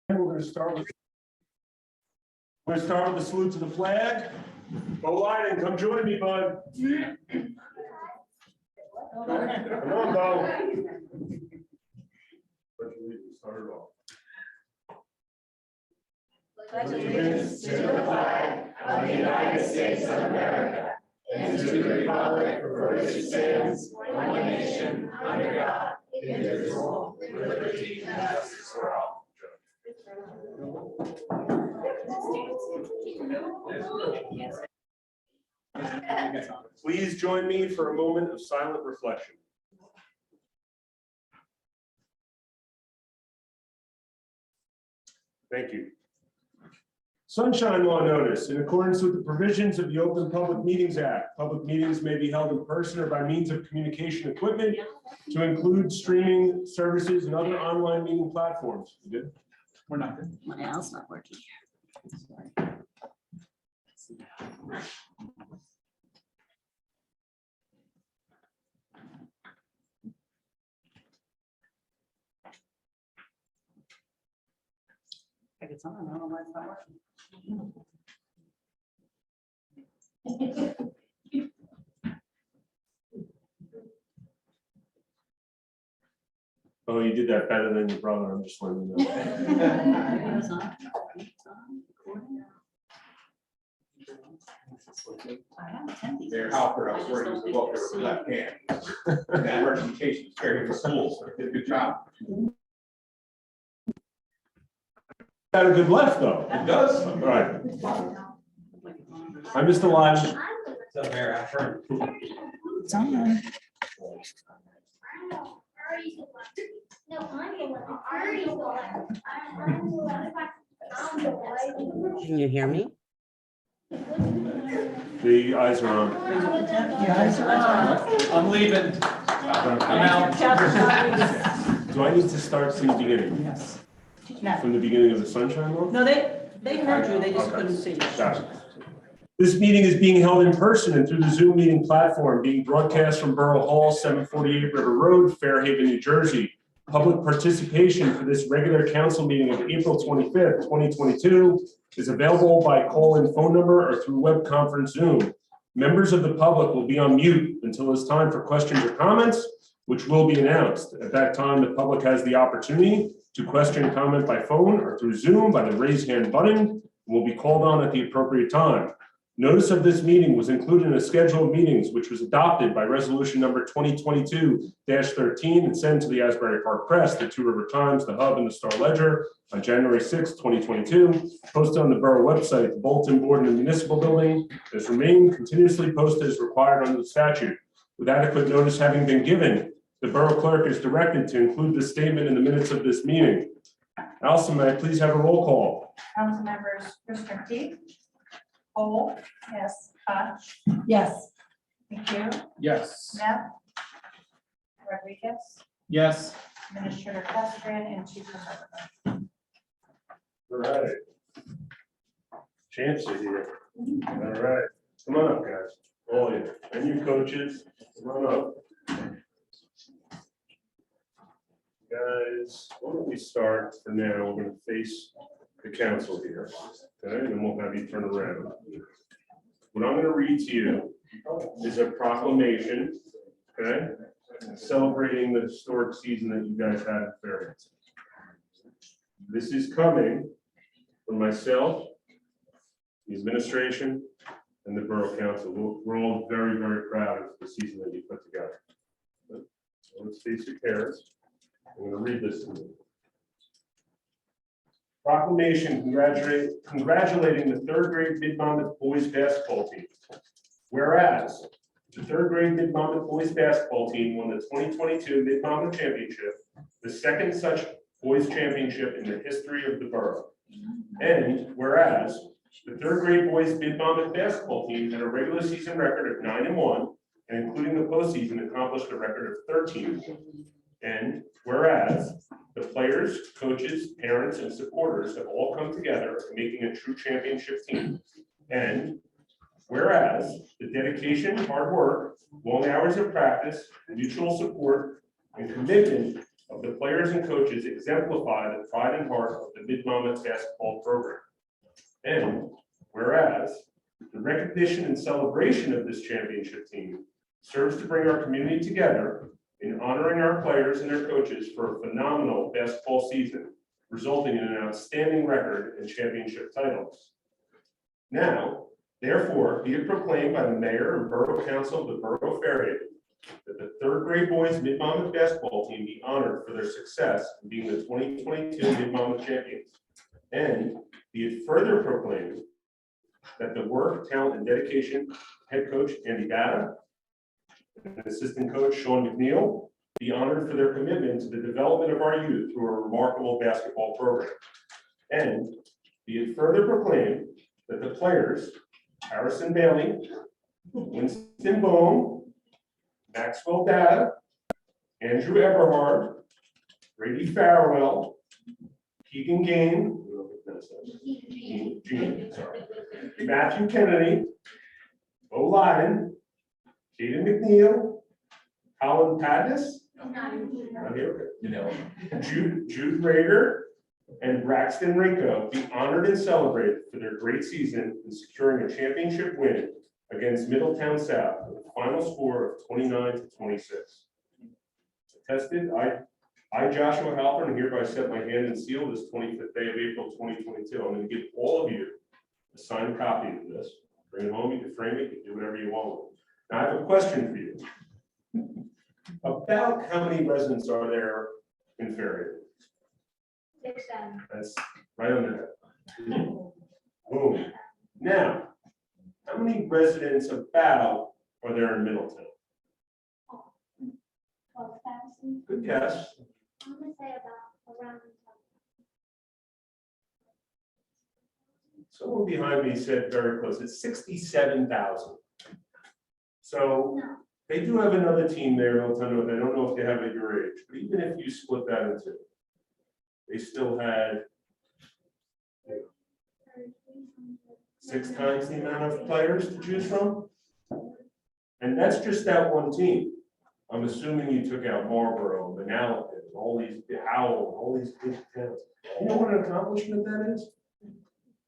We're going to start with the salute to the flag. Bo Lyden, come join me, bud. Come on, Bo. Start it off. Allegiance to the flag of the United States of America and to the republic for which it stands, one nation, under God, indivisible, with liberty and justice for all. Please join me for a moment of silent reflection. Thank you. Sunshine Law notice. In accordance with the provisions of the Open Public Meetings Act, public meetings may be held in person or by means of communication equipment to include streaming services and other online meeting platforms. You good? We're not good. My else not working. I think it's on. I don't know why it's not working. Oh, you did that better than your brother. I'm just letting you know. It's on. It's on. Recording. I have attended. Their helper, I was working with book, they were left hand. And that representation is carried to schools, so they did a good job. Got a good left though. It does. All right. I missed the line. So Mayor, after. It's on. No, I'm the one. I'm the one. I'm the one. I'm the one. Can you hear me? The eyes are on. I'm leaving. I'm out. Do I need to start from the beginning? Yes. From the beginning of the Sunshine Law? No, they heard you, they just couldn't see you. Got it. This meeting is being held in person and through the Zoom meeting platform, being broadcast from Borough Hall, 748 River Road, Fairhaven, New Jersey. Public participation for this regular council meeting of April 25th, 2022 is available by call-in phone number or through web conference Zoom. Members of the public will be on mute until it's time for questions or comments, which will be announced. At that time, the public has the opportunity to question and comment by phone or through Zoom by the raise hand button and will be called on at the appropriate time. Notice of this meeting was included in a schedule of meetings, which was adopted by resolution number 2022-13 and sent to the Asbury Park Press, the Two River Times, the Hub, and the Star Ledger on January 6, 2022. Posted on the Borough website, the Bulletin Board in the Municipal Building has remained continuously posted as required under the statute. With adequate notice having been given, the Borough Clerk is directed to include this statement in the minutes of this meeting. Allison, may I please have a roll call? Council members Christopher T. Cole. Yes. Koch. Yes. McHugh. Yes. Smith. Rodriguez. Yes. Administrator Castro and Chief Representative. All right. Chance is here. All right. Come on up, guys. All of you. And you coaches, come on up. Guys, why don't we start for now? We're going to face the council here. Okay, and then we'll have you turn around. What I'm going to read to you is a proclamation, okay, celebrating the historic season that you guys had at Fairhaven. This is coming from myself, the administration, and the Borough Council. We're all very, very proud of the season that you put together. So let's face your cares. I'm going to read this to you. Proclamation congratulating the third grade Mid-Monmouth boys basketball team. Whereas the third grade Mid-Monmouth boys basketball team won the 2022 Mid-Monmouth Championship, the second such boys championship in the history of the borough. And whereas the third grade boys Mid-Monmouth basketball team had a regular season record of 9-1, and including the postseason accomplished a record of 13. And whereas the players, coaches, parents, and supporters have all come together, making a true championship team. And whereas the dedication, hard work, long hours of practice, mutual support, and commitment of the players and coaches exemplify the pride and heart of the Mid-Monmouth basketball program. And whereas the recognition and celebration of this championship team serves to bring our community together in honoring our players and their coaches for a phenomenal basketball season, resulting in an outstanding record and championship titles. Now, therefore, be it proclaimed by the Mayor and Borough Council of the Borough of Fairhaven that the third grade boys Mid-Monmouth basketball team be honored for their success in being the 2022 Mid-Monmouth champions. And be it further proclaimed that the work, talent, and dedication of head coach Andy Batta and assistant coach Sean McNeil be honored for their commitment to the development of our youth through a remarkable basketball program. And be it further proclaimed that the players, Harrison Bailey, Winston Bone, Maxwell Data, Andrew Eberhard, Brady Farwell, Keegan Gain, sorry, Matthew Kennedy, Bo Lyden, Jaden McNeil, Colin Padness, not here, Jude Rader, and Braxton Rinko be honored and celebrated for their great season in securing a championship win against Middletown South with a final score of 29-26. Attested, I, Joshua Halpern, hereby set my hand and seal this 25th day of April 2022. I'm going to give all of you a signed copy of this. Bring it home, you can frame it, you can do whatever you want with it. Now, I have a question for you. About how many residents are there in Fairhaven? 6. That's right on the head. Boom. Now, how many residents about are there in Middletown? 12,000. Good guess. I'm gonna say about around. Someone behind me said very close. It's 67,000. So No. they do have another team there in Middletown. I don't know if they have at your age, but even if you split that in two, they still had 6 times the amount of players to choose from. And that's just that one team. I'm assuming you took out Marlborough, Manalapan, all these, Howell, all these big towns. You know what an accomplishment that is?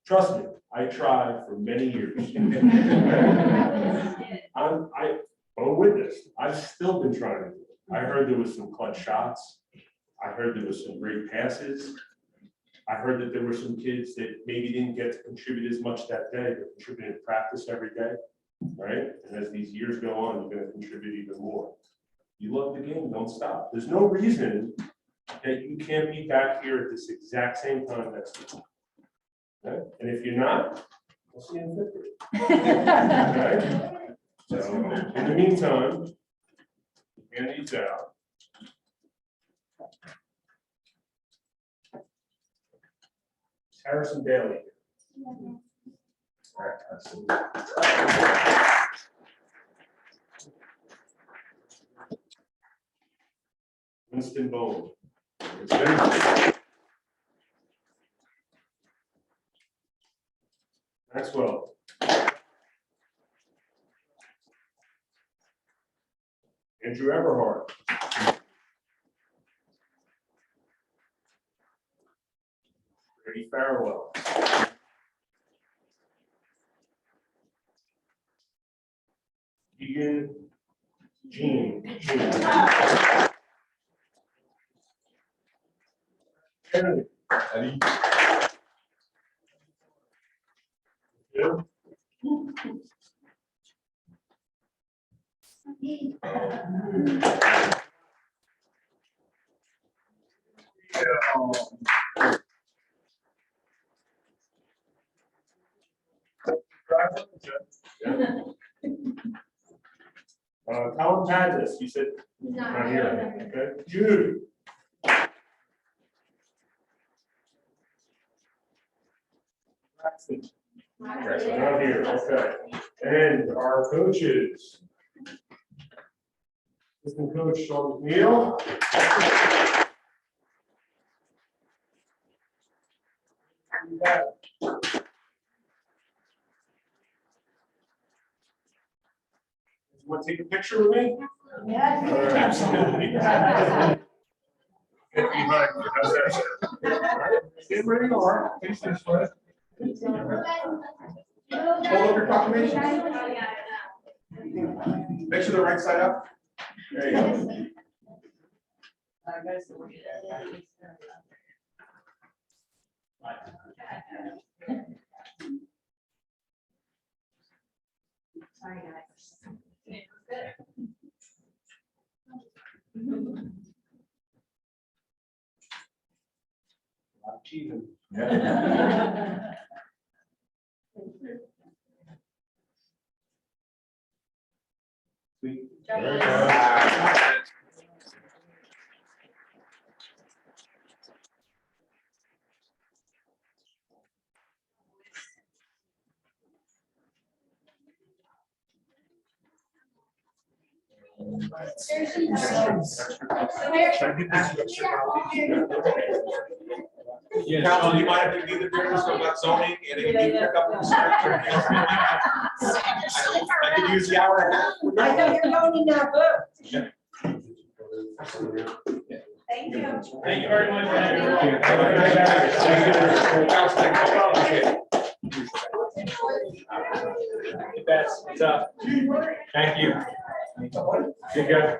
Trust me, I tried for many years. I'm a witness. I've still been trying to do it. I heard there was some clutch shots. I heard there was some great passes. I heard that there were some kids that maybe didn't get to contribute as much that day, but contributed in practice every day, right? And as these years go on, you're going to contribute even more. You love the game, don't stop. There's no reason that you can't be back here at this exact same time next week. Okay? And if you're not, we'll see you in 5th grade. Okay? So in the meantime, hand these out. Harrison Bailey. All right, absolutely. Winston Bone. Maxwell. Andrew Eberhard. Brady Farwell. Keegan Jean. Kennedy. Eddie. Jim. Colin Padgett, you said not here. Okay. Jude. Braxton. Not here. Okay. And our coaches. Assistant coach Sean McNeil. Want to take a picture with me? Yes. All right. behind you. How's that sound? Get ready to work. Face this way. Hold up your proclamation. Make sure the right side up. There you go. Sorry, guys. Yeah. Sweet. Very good. Council, you might have to do the difference from that zoning and if you need to pick up. I could use the hour and a half. I know you're going now, boo. Thank you. Thank you very much. What's up? Thank you. Good guy.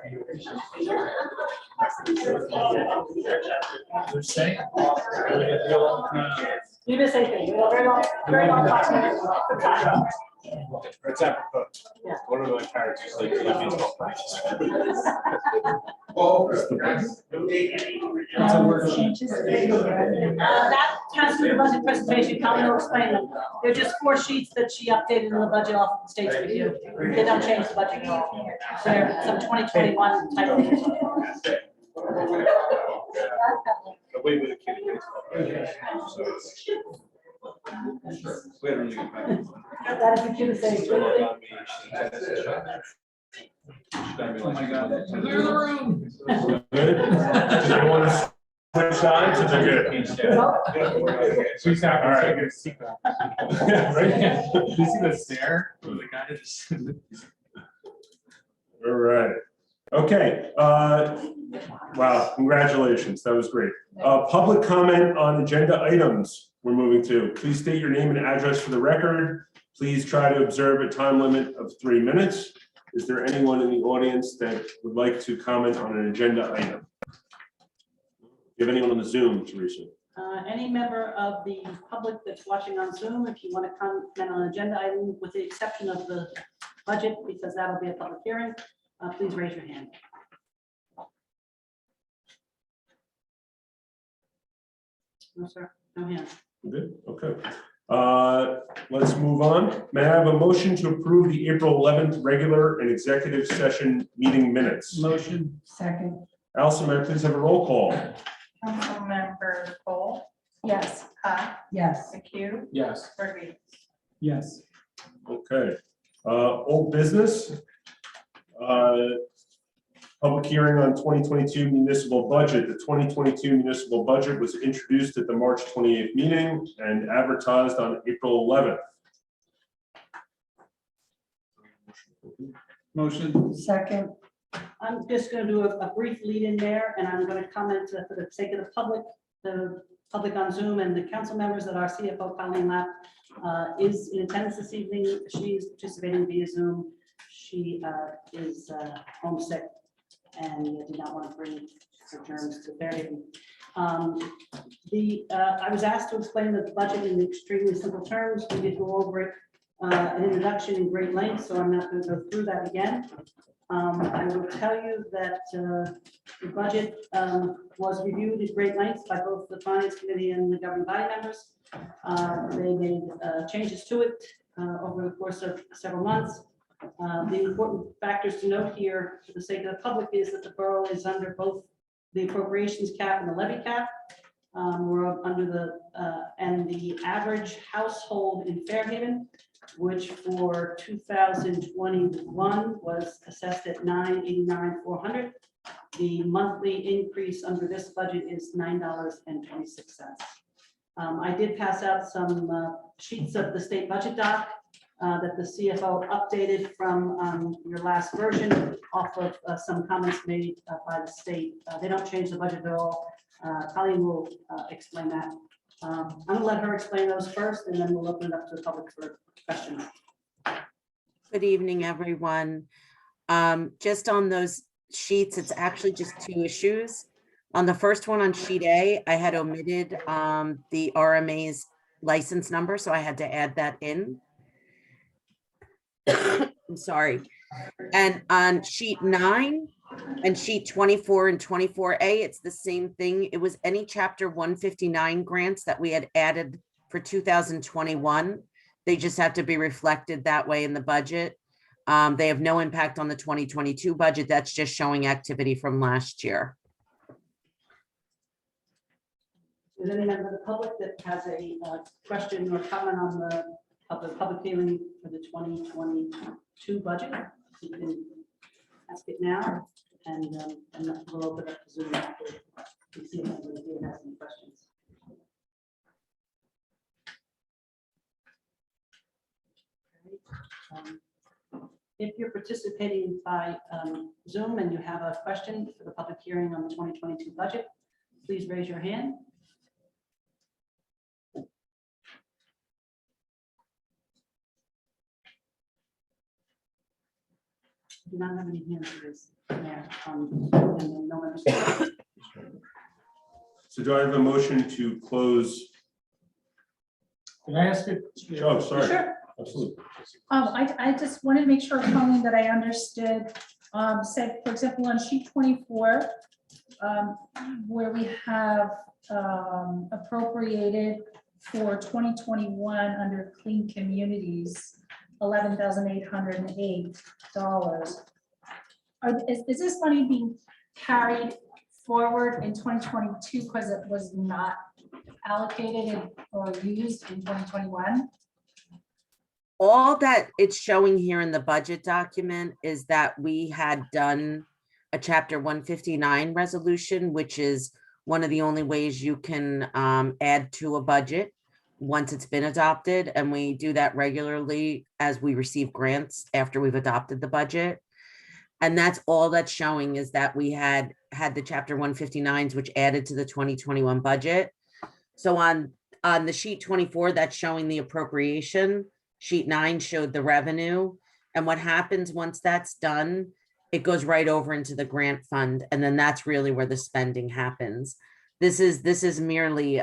You just say things. Very long time. It's apropos. Yeah. One of my parents used to like let me talk. That's a worksheet. That has to be the budget presentation. Colleen will explain them. They're just 4 sheets that she updated in the budget off of the state's review. They don't change the budget at all. They're some 2021 type of. The way with the kid. We had a really good time. That is the cutest thing. Oh my God. Clear the room. Good. Do they want to switch sides? Is it good? She's happy. All right. Get a secret. Right. You see the stare? The guy just. All right. Okay. Wow. Congratulations. That was great. Public comment on agenda items. We're moving to. Please state your name and address for the record. Please try to observe a time limit of 3 minutes. Is there anyone in the audience that would like to comment on an agenda item? Do you have anyone on the Zoom, Teresa? Any member of the public that's watching on Zoom, if you want to comment on an agenda item, with the exception of the budget, because that'll be a public hearing, please raise your hand. No, sir. No hands. Good, okay. Let's move on. May I have a motion to approve the April 11th regular and executive session meeting minutes? Motion. Second. Allison, may I please have a roll call? Councilmember Cole, Yes. Hot, Yes. McHugh, Yes. Rodriguez. Yes. Okay. Old business. Public hearing on 2022 municipal budget. The 2022 municipal budget was introduced at the March 28th meeting and advertised on April 11th. Motion. Second. I'm just going to do a brief lead in there, and I'm going to comment for the sake of the public on Zoom and the council members that our CFO Colleen Lapp is in attendance this evening. She is participating via Zoom. She is homesick and did not want to bring her germs to Fairhaven. I was asked to explain the budget in extremely simple terms. We did go over it, an introduction in great length, so I'm not going to go through that again. I will tell you that the budget was reviewed at great lengths by both the Finance Committee and the governing body members. They made changes to it over the course of several months. The important factors to note here, for the sake of the public, is that the borough is under both the appropriations cap and the levy cap. We're under and the average household in Fairhaven, which for 2021 was assessed at $989,400. The monthly increase under this budget is $9.26. I did pass out some sheets of the state budget doc. that the CFO updated from your last version off of some comments made by the state. They don't change the budget at all. Colleen will explain that. I'm going to let her explain those first, and then we'll open it up to the public for questions. Good evening, everyone. Just on those sheets, it's actually just two issues. On the first one on sheet A, I had omitted the RMA's license number, so I had to add that in. I'm sorry. And on sheet 9 and sheet 24 and 24A, it's the same thing. It was any chapter 159 grants that we had added for 2021. They just have to be reflected that way in the budget. They have no impact on the 2022 budget. That's just showing activity from last year. Is there any member of the public that has a question or comment on the public hearing for the 2022 budget? You can ask it now, and we'll open up the Zoom after we see if anybody here has any questions. If you're participating by Zoom and you have a question for the public hearing on the 2022 budget, please raise your hand. Do not have any hands raised there. And then no members. So do I have a motion to close? Can I ask it? Oh, sorry. Sure. Absolutely. I just wanted to make sure, Colleen, that I understood, said, for example, on sheet 24, where we have appropriated for 2021 under Clean Communities, $11,808. Is this money being carried forward in 2022 because it was not allocated or used in 2021? All that it's showing here in the budget document is that we had done a chapter 159 resolution, which is one of the only ways you can add to a budget once it's been adopted. And we do that regularly as we receive grants after we've adopted the budget. And that's all that's showing, is that we had the chapter 159s, which added to the 2021 budget. So on the sheet 24, that's showing the appropriation. Sheet 9 showed the revenue. And what happens once that's done, it goes right over into the grant fund. And then that's really where the spending happens. This is merely,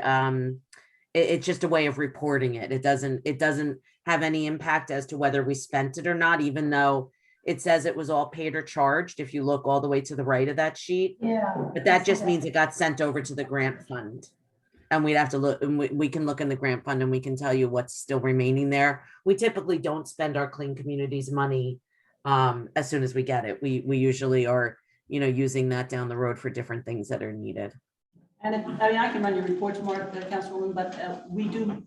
it's just a way of reporting it. It doesn't have any impact as to whether we spent it or not, even though it says it was all paid or charged, if you look all the way to the right of that sheet. Yeah. But that just means it got sent over to the grant fund. And we'd have to look, and we can look in the grant fund and we can tell you what's still remaining there. We typically don't spend our Clean Communities money as soon as we get it. We usually are, using that down the road for different things that are needed. And I can run your reports more, Councilwoman, but we do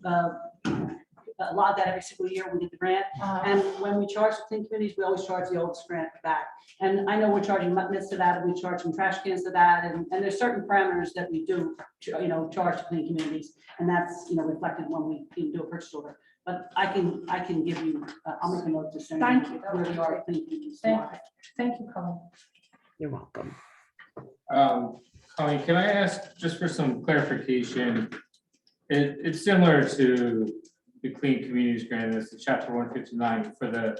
a lot of that every single year. We get the grant, and when we charge the Clean Communities, we always charge the oldest grant back. And I know we're charging mitts to that, and we charge some trash cans to that, and there's certain parameters that we do, charge to Clean Communities, and that's reflected when we do a purchase order. But I can give you, I'll make a note to send Thank you you. where we are at Clean Communities. Thank you, Colleen. You're welcome. Colleen, can I ask just for some clarification? It's similar to the Clean Communities Grant, it's the chapter 159 for the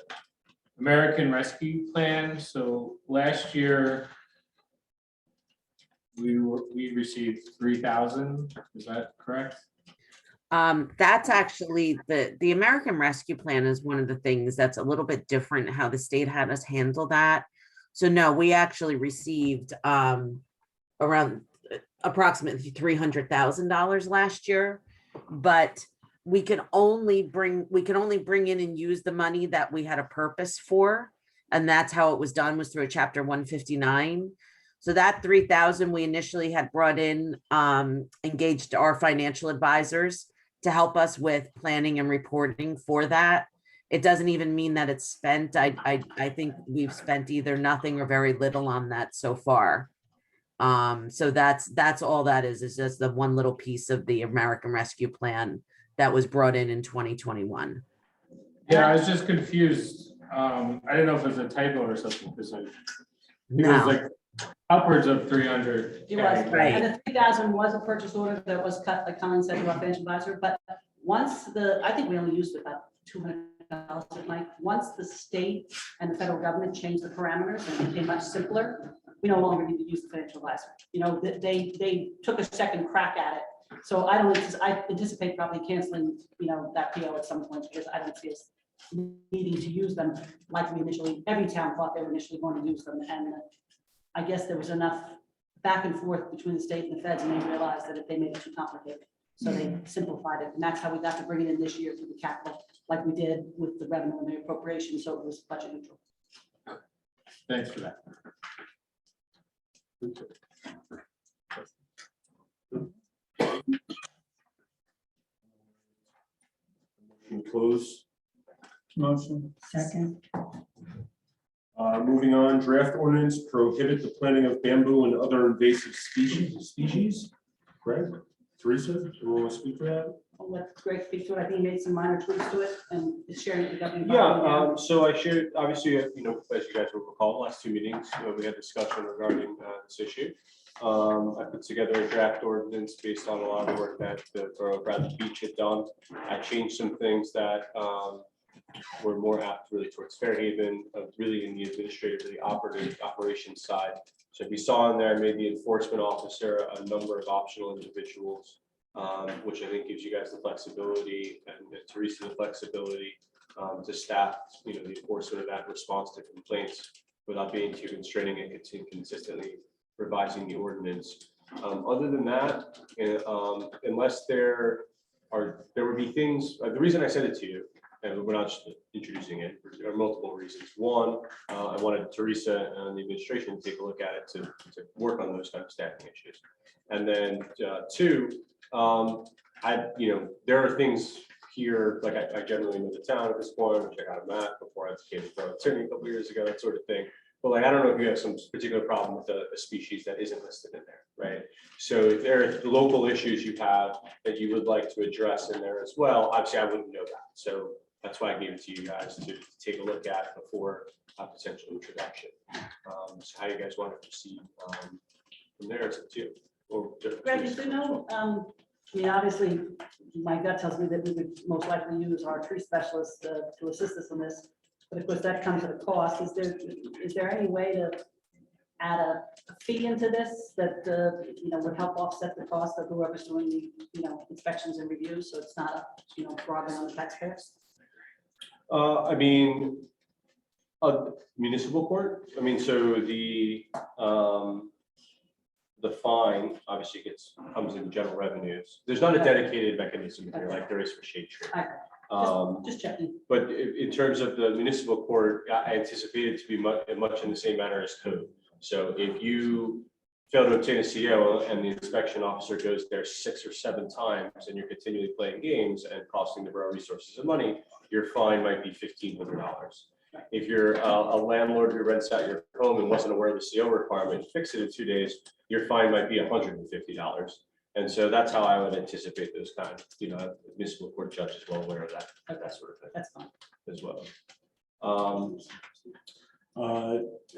American Rescue Plan. So last year we received 3,000. Is that correct? That's actually the American Rescue Plan is one of the things that's a little bit different how the state had us handle that. So no, we actually received around approximately $300,000 last year, but we can only bring in and use the money that we had a purpose for. And that's how it was done, was through a chapter 159. So that 3,000 we initially had brought in, engaged our financial advisors to help us with planning and reporting for that. It doesn't even mean that it's spent. I think we've spent either nothing or very little on that so far. So that's all that is just the one little piece of the American Rescue Plan that was brought in 2021. Yeah, I was just confused. I didn't know if it was a typo or something, because it was No, like upwards of 300. It was, Right. and the 3,000 was a purchase order that was cut, like Colin said, to our financial advisor, but once I think we only used about $200 at night. Once the state and the federal government changed the parameters and it became much simpler, we no longer need to use the financial advisor. You know, they took a second crack at it. So I anticipate probably canceling, you know, that PO at some point, because I don't see us needing to use them like we initially, every town thought they were initially going to use them. And I guess there was enough back and forth between the state and the feds, and they realized that if they made it too complicated, so they simplified it. And that's how we got to bring it in this year through the capital, like we did with the revenue and the appropriation, so it was budget neutral. Thanks for that. Close. Motion. Second. Moving on, draft ordinance prohibit the planting of bamboo and other invasive species. Greg, Teresa, do you want to speak for that? I'll let Greg speak to it. I think he made some minor tweaks to it and is sharing it with the government. Yeah, so I shared, obviously, you know, as you guys will recall, last two meetings, we had discussion regarding this issue. I put together a draft ordinance based on a lot of the work that the Borough of Bradley Beach had done. I changed some things that were more apt really towards Fairhaven, really in the administrative, the operations side. So if you saw in there, I made the enforcement officer a number of optional individuals, which I think gives you guys the flexibility and Teresa the flexibility to staff, you know, the enforcement of that response to complaints without being too constraining and consistently revising the ordinance. Other than that, unless there would be things, the reason I sent it to you, and we're not just introducing it, there are multiple reasons. One, I wanted Teresa and the administration to take a look at it to work on those kind of staffing issues. And then two, there are things here, like I generally know the town at this point, which I got a map before I became a borough attorney a couple years ago, that sort of thing. But like, I don't know if you have some particular problem with a species that isn't listed in there, right? So if there are local issues you have that you would like to address in there as well, obviously I wouldn't know that. So that's why I gave it to you guys to take a look at before a potential introduction. So how you guys want to proceed from there is up to you. Or Greg, did you know, I mean, obviously, my gut tells me that we would most likely use our tree specialist to assist us in this. But of course, that comes at a cost. Is there any way to add a fee into this that, would help offset the cost of whoever's doing the, inspections and reviews? So it's not, broadly on the taxpayers? I mean, a municipal court, I mean, so the fine obviously comes in general revenues. There's not a dedicated mechanism here like there is for shade tree. Just checking. But in terms of the municipal court, I anticipate it to be much in the same manner as code. So if you fail to obtain a CO and the inspection officer goes there 6 or 7 times and you're continually playing games and costing the borough resources and money, your fine might be $1,500. If you're a landlord who rents out your home and wasn't aware of the CO requirement, fix it in 2 days, your fine might be $150. And so that's how I would anticipate those kind of, municipal court judge is well aware of that, that sort of thing That's fine. as well.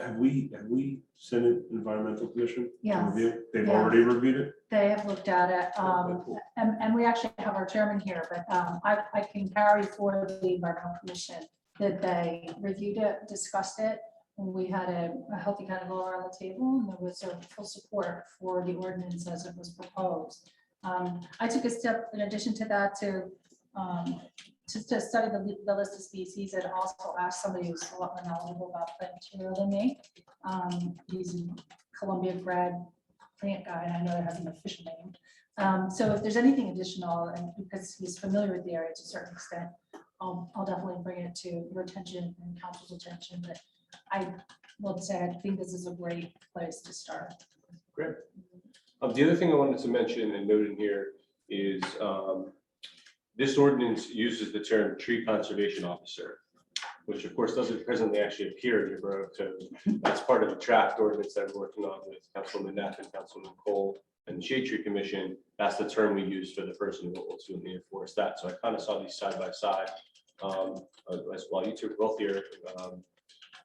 Have we sent an environmental commission? to Yes. review? They've Yeah. already reviewed it? They have looked at it, Cool. and we actually have our chairman here, but I can carry for the environmental commission that they reviewed it, discussed it, and we had a healthy kind of go around the table, and there was a full support for the ordinance as it was proposed. I took a step in addition to that to study the list of species and also ask somebody who's a lot more knowledgeable about plant material than me. He's a Columbia bred plant guy, and I know that has an official name. So if there's anything additional, and because he's familiar with the area to a certain extent, I'll definitely bring it to your attention and council's attention. But I will say, I think this is a great place to start. Great. The other thing I wanted to mention and note in here is this ordinance uses the term tree conservation officer, which of course doesn't presently actually appear in your borough code. That's part of the draft ordinance that I'm working on with Councilman Neff and Councilman Cole and the Shade Tree Commission. That's the term we use for the person who will ultimately enforce that. So I kind of saw these side by side. as well, you two are both here. I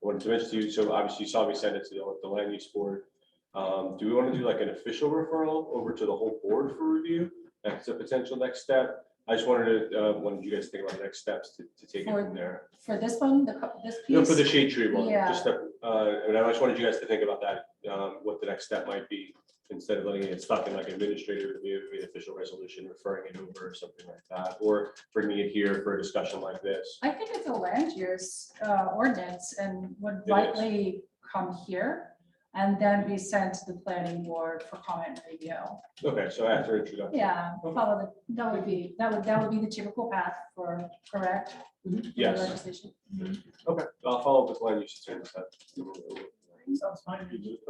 wanted to mention to you, so obviously you saw me send it to the land use board. Do we want to do like an official referral over to the whole board for review? That's a potential next step. I just wanted to, wanted you guys to think about the next steps to take it from there. For this one, this piece? No, for the shade tree one, Yeah. just, and I just wanted you guys to think about that, what the next step might be, instead of letting it stuck in like administrative review, an official resolution, referring it over or something like that, or bringing it here for a discussion like this. I think it's a land use ordinance and would It is. likely come here and then be sent to the planning board for comment and review. Okay, so after introduction. Yeah, follow that would be the typical path for, correct? For the Yes. legislation. Okay, I'll follow up with land use. Sounds Sounds fine.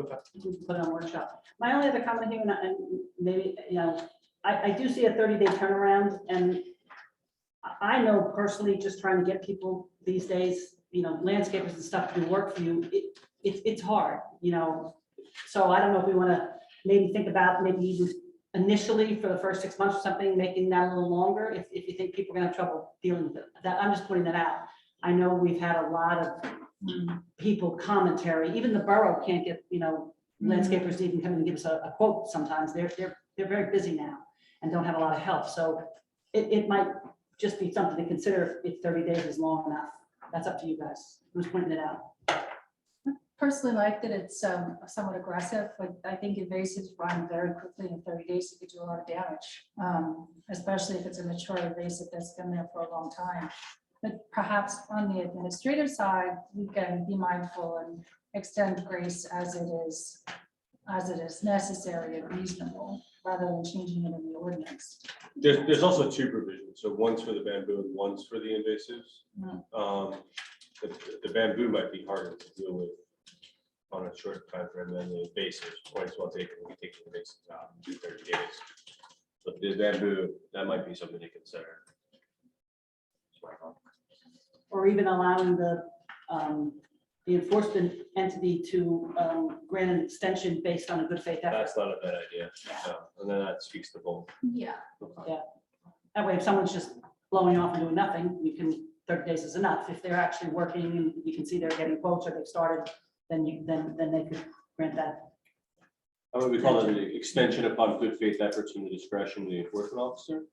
Okay. We can put it on workshop. My only other comment here, and maybe, I do see a 30-day turnaround, and I know personally, just trying to get people these days, landscapers and stuff to do work for you, it's hard, so I don't know if we want to maybe think about maybe even initially for the first 6 months or something, making that a little longer, if you think people are gonna have trouble dealing with it. That, I'm just putting that out. I know we've had a lot of people commentary, even the borough can't get, landscapers to even come and give us a quote sometimes. They're very busy now and don't have a lot of help. So it might just be something to consider if 30 days is long enough. That's up to you guys. I'm just pointing it out. Personally like that it's somewhat aggressive, but I think invasives run very quickly in 30 days. It could do a lot of damage, especially if it's a mature invasive that's been there for a long time. But perhaps on the administrative side, we can be mindful and extend grace as it is necessary and reasonable, rather than changing it in the ordinance. There's also two provisions. So one's for the bamboo and one's for the invasives. The bamboo might be harder to deal with on a short time frame than the invasives. Quite as well taken, we take the invasives out in 30 days. But the bamboo, that might be something to consider. Or even allowing the enforcement entity to grant an extension based on a good faith effort. That's not a bad idea. So, and then that speaks to both. Yeah. That way, if someone's just blowing off and doing nothing, you can, 30 days is enough. If they're actually working and you can see they're getting quotes or they've started, then they could grant that. How would we call it, an extension upon good faith efforts in the discretion of the enforcement officer?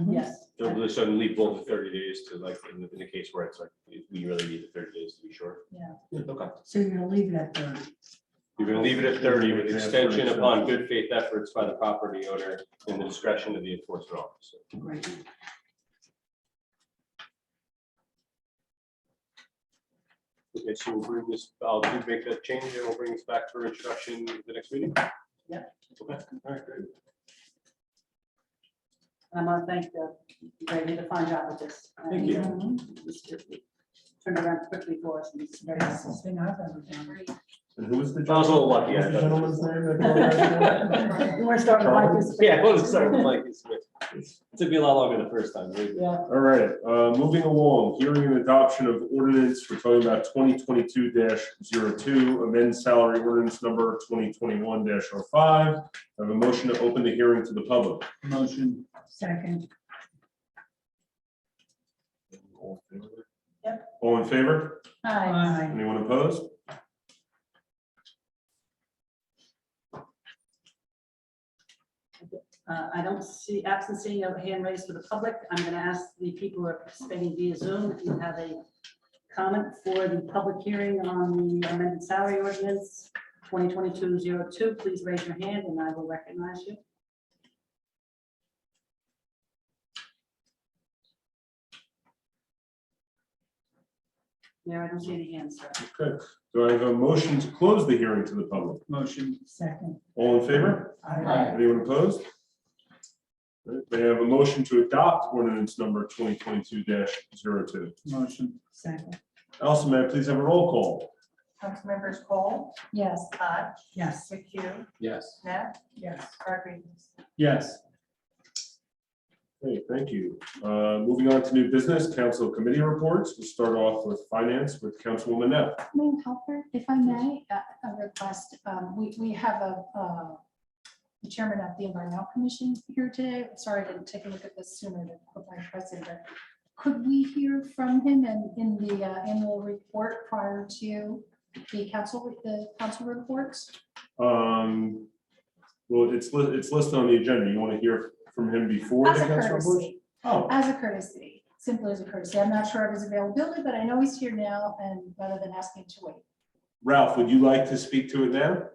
Yes. So leave both the 30 days to like, in the case where it's like, we really need the 30 days to be short. Yeah. Okay. So you're gonna leave it at 30? You're gonna leave it at 30 with extension upon good faith efforts by the property owner in the discretion of the enforcement officer. Great. Okay, so we'll bring this, I'll make that change and we'll bring this back for introduction at the next meeting. Yeah. Okay, all right, great. And I want to thank Ray, did a fine job with this. Thank you. Turned around quickly for us. And it's very That's helpful. the thing I've ever done. And who was the? I was a little lucky. What's the gentleman's name that- We're starting to like this. Yeah, well, it's starting like this. It took me a lot longer the first time. believe me. Yeah. All right, moving along, hearing and adoption of ordinance, we're talking about 2022-02, amend salary ordinance number 2021-05. I have a motion to open the hearing to the public. Motion. Second. All in favor? Yep. All in favor? Hi. Anyone opposed? I don't see, absent seeing a hand raised for the public, I'm going to ask the people who are participating via Zoom if you have a comment for the public hearing on the amended salary ordinance 2022-02. Please raise your hand and I will recognize you. Mayor, I don't see any hands, sir. Okay, do I have a motion to close the hearing to the public? Motion. Second. All in favor? Aye. Anyone opposed? All right, may I have a motion to adopt ordinance number 2022-02? Motion. Second. Also, may I please have a roll call? Councilmembers Cole, Yes. Hodge, Yes. McHugh, Yes. Net, Yes. Rodriguez. Yes. Okay, thank you. Moving on to new business, council committee reports. We'll start off with finance with Councilwoman Neff. Mayor Helper, if I may, a request, we have the chairman of the environmental commission here today. Sorry, I didn't take a look at this sooner to put my press in, but Could we hear from him in the annual report prior to the council reports? Well, it's listed on the agenda. You want to hear from him before As the a council reports? courtesy, Oh, as a courtesy, simply as a courtesy. I'm not sure of his availability, but I know he's here now, and rather than asking to wait. Ralph, would you like to speak to it now?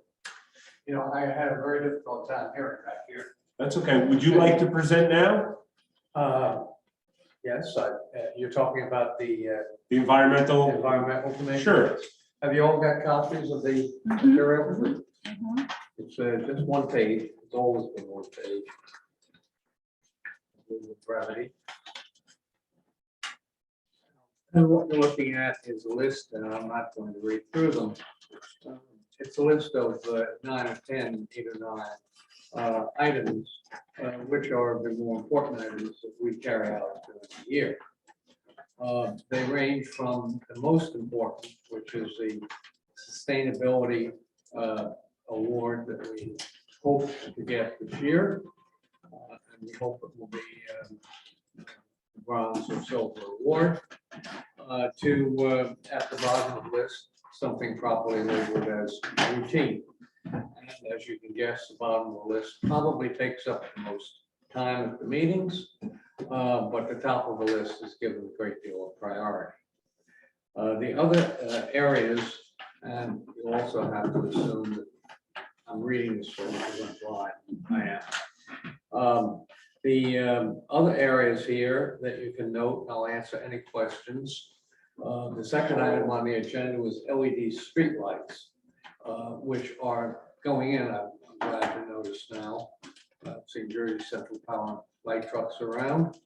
You know, I had a very difficult time hearing back here. That's okay. Would you like to present now? Yes, you're talking about the The environmental? environmental commission? Sure. Have you all got copies of the Mhm. material? Mhm. It's just one page. It's always been one page. With gravity. And what you're looking at is a list, and I'm not going to read through them. It's a list of 9 or 10, 8 or 9 items, which are the more important items that we carry out during the year. They range from the most important, which is the sustainability award that we hope to get this year. And we hope it will be bronze or silver award. To at the bottom of the list, something properly labeled as routine. And as you can guess, the bottom of the list probably takes up the most time at the meetings, but the top of the list is given a great deal of priority. The other areas, and you also have to assume that I'm reading this from the slide. I am. The other areas here that you can note, I'll answer any questions. The second item on the agenda was LED streetlights, which are going in. I'm glad to notice now. I've seen Jersey Central Power light trucks around,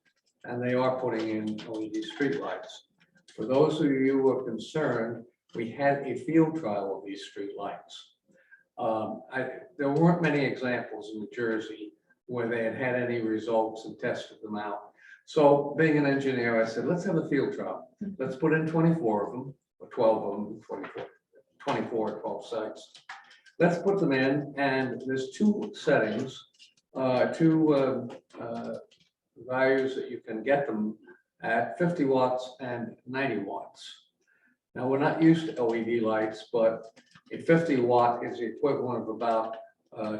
and they are putting in LED streetlights. For those of you who are concerned, we had a field trial of these streetlights. There weren't many examples in New Jersey where they had any results and tested them out. So being an engineer, I said, let's have a field trial. Let's put in 24 of them, or 12 of them, 24 at 12 sites. Let's put them in, and there's two settings, two values that you can get them at, 50 watts and 90 watts. Now, we're not used to LED lights, but a 50 watt is the equivalent of about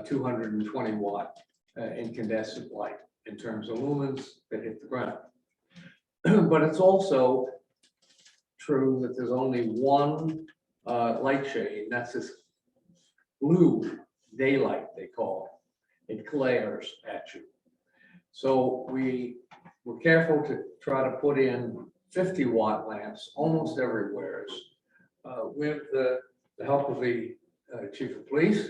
220 watt incandescent light in terms of lumens that hit the ground. But it's also true that there's only one light shade, and that's this blue daylight, they call it. It glares at you. So we were careful to try to put in 50 watt lamps almost everywhere. With the help of the chief of police,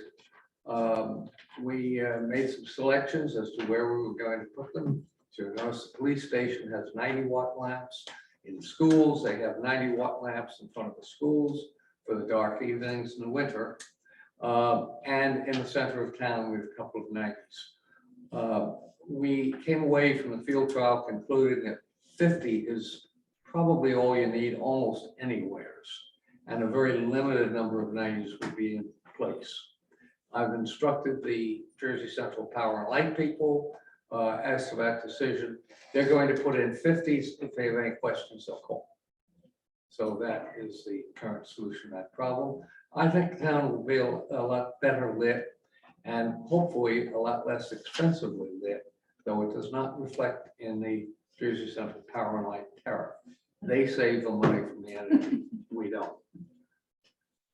we made some selections as to where we were going to put them. So you notice the police station has 90 watt lamps. In schools, they have 90 watt lamps in front of the schools for the dark evenings in the winter. And in the center of town, we have a couple of 90s. We came away from the field trial concluding that 50 is probably all you need almost anywhere. And a very limited number of 90s would be in place. I've instructed the Jersey Central Power and Light people as to that decision. They're going to put in 50s. If they have any questions, they'll call. So that is the current solution to that problem. I think the town will be a lot better lit and hopefully a lot less expensively lit, though it does not reflect in the Jersey Central Power and Light tariff. They save the money from the energy. We don't.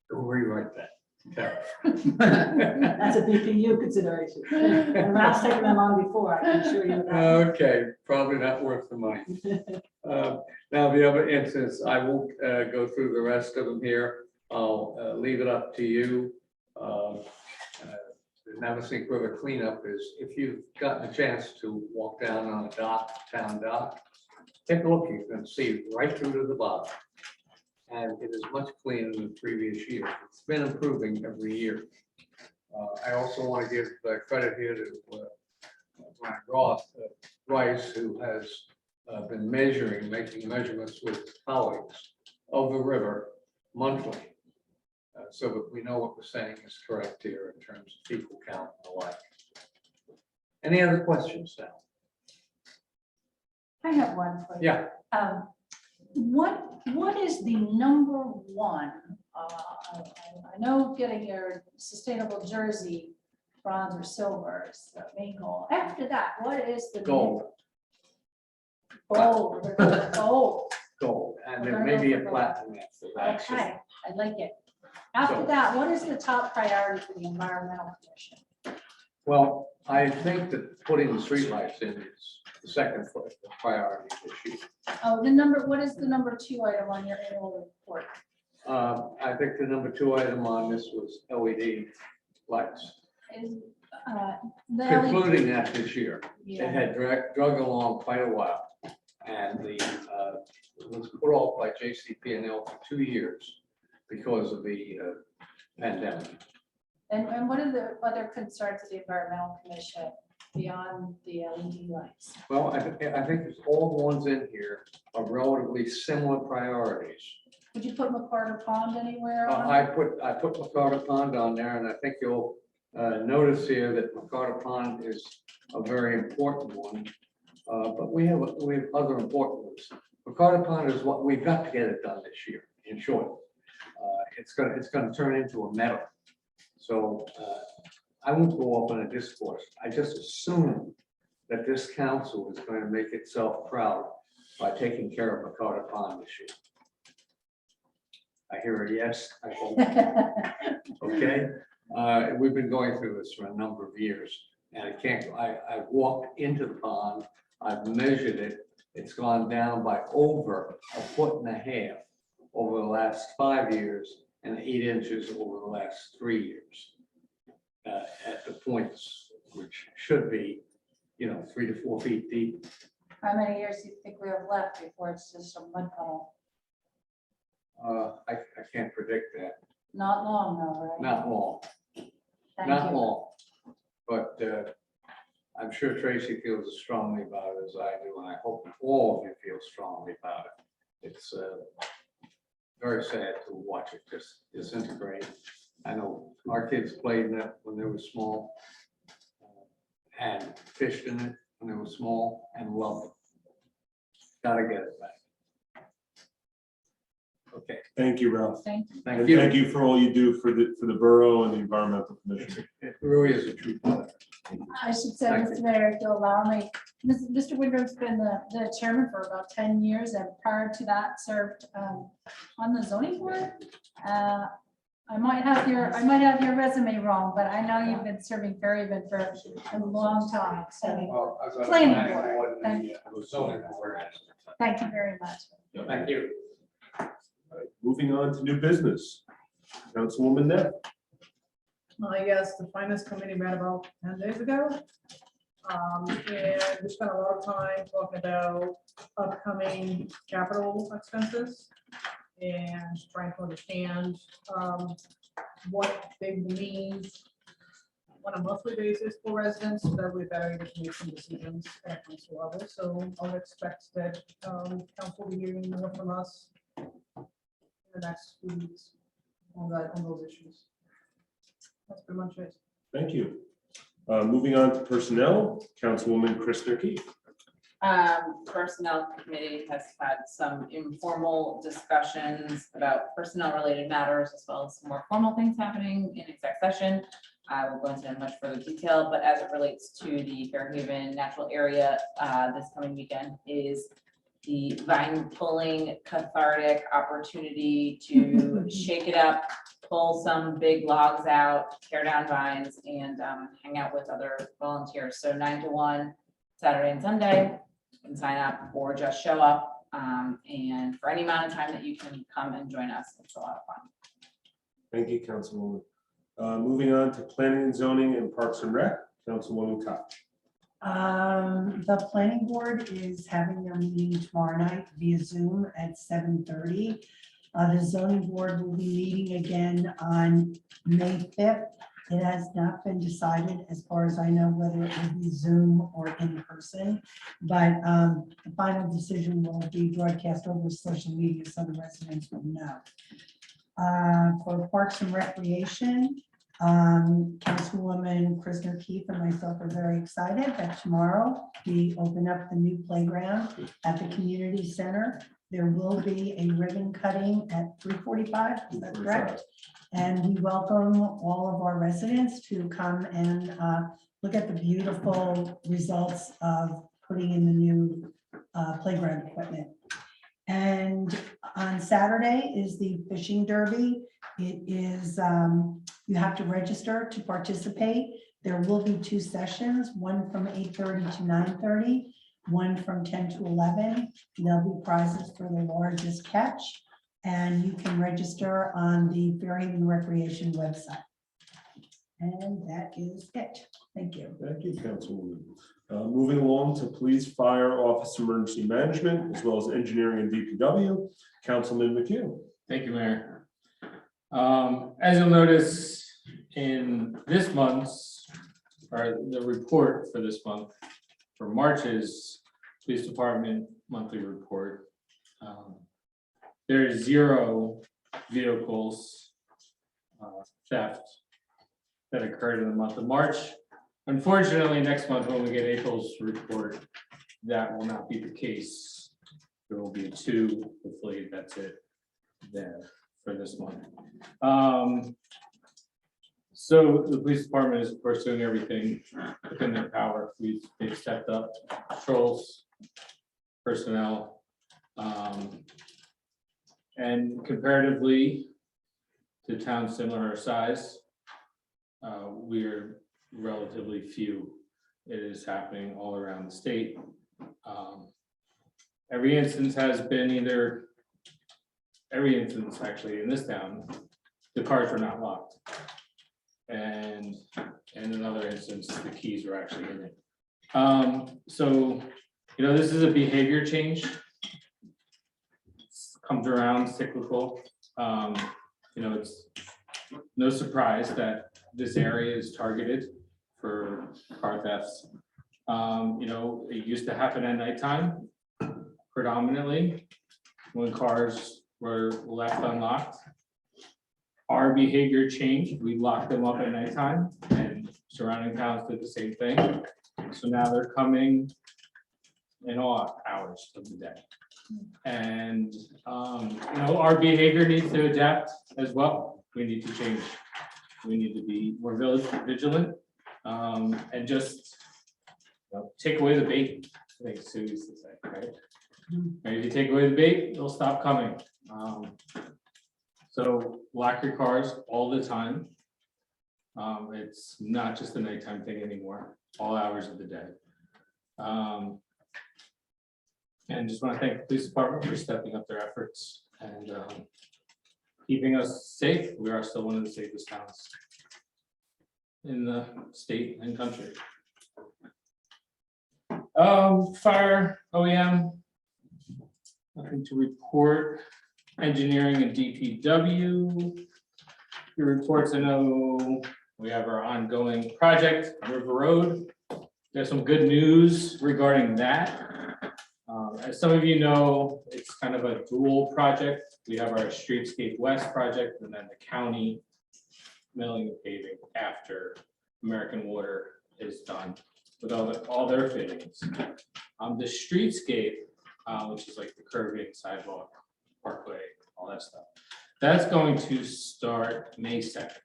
We'll rewrite that tariff. That's a BPU consideration. And Ralph's taken them on before, I can assure you of that. Okay, probably not worth the money. Now, the other instance, I won't go through the rest of them here. I'll leave it up to you. The Navasink River cleanup is, if you've gotten a chance to walk down on a dock, town dock, take a look, you can see right through to the bottom. And it is much cleaner than the previous year. It's been improving every year. I also want to give credit here to Brian Rice, who has been making measurements with his colleagues of the river monthly, so that we know what we're saying is correct here in terms of people count and the like. Any other questions now? I have one. For you. Yeah. What is the number one? I know getting your sustainable jersey, bronze or silver is the main goal. After that, what is the? Gold. Gold, we're going for gold. Gold, and We're there gonna may go be for a gold. platinum after that. so- Okay, I like it. After that, what is the top priority for the environmental commission? Well, I think that putting the streetlights in is the second priority this year. Oh, what is the number 2 item on your annual report? I think the number 2 item on this was LED lights, Is, the LED concluding that this year. It Yeah. had drug along quite a while. And it was put off by JCP&L for 2 years because of the pandemic. And what are the other concerns of the environmental commission beyond the LED lights? Well, I think it's all the ones in here are relatively similar priorities. Would you put McCarter Pond anywhere on? I put McCarter Pond on there, and I think you'll notice here that McCarter Pond is a very important one. But we have other important ones. McCarter Pond is what we've got to get it done this year, in short. It's gonna turn into a meadow. So I won't go off on a discourse. I just assume that this council is going to make itself proud by taking care of McCarter Pond this year. I hear a yes, I hope. Okay, we've been going through this for a number of years, and I've walked into the pond, I've measured it, it's gone down by over 1.5 feet over the last 5 years and 8 inches over the last 3 years. At the points which should be, 3 to 4 feet deep. How many years do you think we have left before it's just a mud puddle? I can't predict that. Not long though, right? Not long, Thank not you. long. But I'm sure Tracy feels as strongly about it as I do, and I hope all of you feel strongly about it. It's very sad to watch it just disintegrate. I know our kids played in it when they were small, and fished in it when they were small, and loved it. Gotta get it back. Okay, Thank you, Ralph. Thank you. thank And you. thank you for all you do for the borough and the environmental commission. It really is a true pleasure. I should say, Mr. Mayor, if you'll allow me, Mr. Woodruff's been the chairman for about 10 years, and prior to that served on the zoning board. I might have your resume wrong, but I know you've been serving Fairhaven for a long time. So Well, I've got a Planning planning board. board and the zoning board. thank you very much. Thank you. All right, moving on to new business. Councilwoman Neff. Yes, the finance committee met about 10 days ago. And we spent a lot of time talking about upcoming capital expenses and trying to understand what they mean on a monthly basis for residents, so that we're better able to make some decisions at council level. So I would expect that council will be hearing more from us in the next few weeks on those issues. That's pretty much it. Thank you. Moving on to personnel, Councilwoman Krista Keefe. Personnel committee has had some informal discussions about personnel related matters, as well as some more formal things happening in exec session. I will go into much further detail, but as it relates to the Fairhaven natural area, this coming weekend is the vine pulling cathartic opportunity to shake it up, pull some big logs out, tear down vines, and hang out with other volunteers. So 9 to 1, Saturday and Sunday. You can sign up or just show up. And for any amount of time that you can come and join us, it's a lot of fun. Thank you, Councilwoman. Moving on to planning and zoning and parks and rec, Councilwoman Koch. The planning board is having their meeting tomorrow night via Zoom at 7:30. The zoning board will be meeting again on May 5th. It has not been decided, as far as I know, whether it will be Zoom or in person, but the final decision will be broadcast over social media so the residents will know. For Parks and Recreation, Councilwoman Christner Keefe and myself are very excited that tomorrow we open up the new playground at the community center. There will be a ribbon cutting at 3:45, is that correct? And we welcome all of our residents to come and look at the beautiful results of putting in the new playground equipment. And on Saturday is the fishing derby. It is, you have to register to participate. There will be 2 sessions, one from 8:30 to 9:30, one from 10 to 11. There'll be prizes for the largest catch. And you can register on the Fairhaven Recreation website. And that is it. Thank you. Thank you, Councilwoman. Moving along to Police, Fire, Office Emergency Management, as well as Engineering and DPW, Councilman McHugh. Thank you, Mayor. As you'll notice in this month's, or the report for this month, for March's Police Department monthly report, there is 0 vehicles theft that occurred in the month of March. Unfortunately, next month when we get April's report, that will not be the case. There will be 2, hopefully that's it there for this month. So the police department is of course doing everything within their power. They've stepped up patrols, personnel, and comparatively to towns similar size, we're relatively few. It is happening all around the state. Every instance has been every instance actually in this town, the cars were not locked. And in another instance, the keys were actually in it. So, this is a behavior change. It comes around cyclical. It's no surprise that this area is targeted for car thefts. It used to happen at nighttime predominantly when cars were left unlocked. Our behavior changed. We locked them up at nighttime, and surrounding towns did the same thing. So now they're coming in all hours of the day. And, our behavior needs to adapt as well. We need to change. We need to be more vigilant, and just take away the bait, I think Sue used to say, right? And if you take away the bait, they'll stop coming. So lock your cars all the time. It's not just a nighttime thing anymore, all hours of the day. And just want to thank the police department for stepping up their efforts and keeping us safe. We are still one of the safest towns in the state and country. Fire OEM, nothing to report. Engineering and DPW. Your reports, I know we have our ongoing project, River Road. There's some good news regarding that. As some of you know, it's kind of a dual project. We have our Streetscape West project and then the county milling and paving after American Water is done with all their fittings. The Streetscape, which is like the curbing, sidewalk, parkway, all that stuff, that's going to start May 2nd.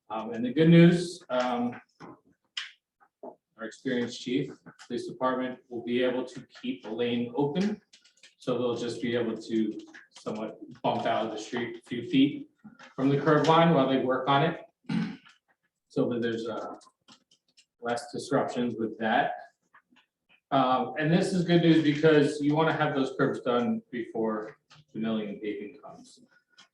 And the good news, our experienced chief, police department will be able to keep the lane open. So they'll just be able to somewhat bump out of the street a few feet from the curb line while they work on it. So that there's less disruptions with that. And this is good news because you want to have those curbs done before the milling and paving comes.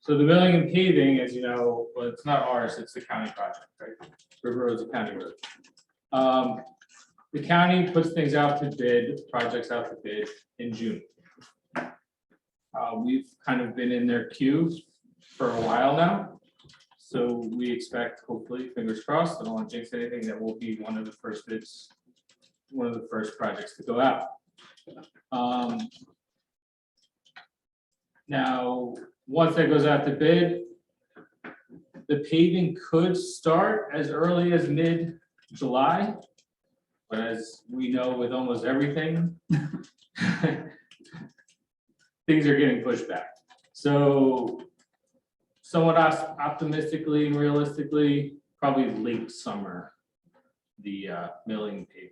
So the milling and paving, as you know, well, it's not ours, it's the county project, right? River Road's a county road. The county puts things out to bid, projects out to bid in June. We've kind of been in their queue for a while now. So we expect, hopefully, fingers crossed, I don't want to jinx anything, that will be one of the first bids, one of the first projects to go out. Now, once that goes out to bid, The paving could start as early as mid-July, but as we know with almost everything, things are getting pushed back. So somewhat optimistically and realistically, probably late summer, the milling paving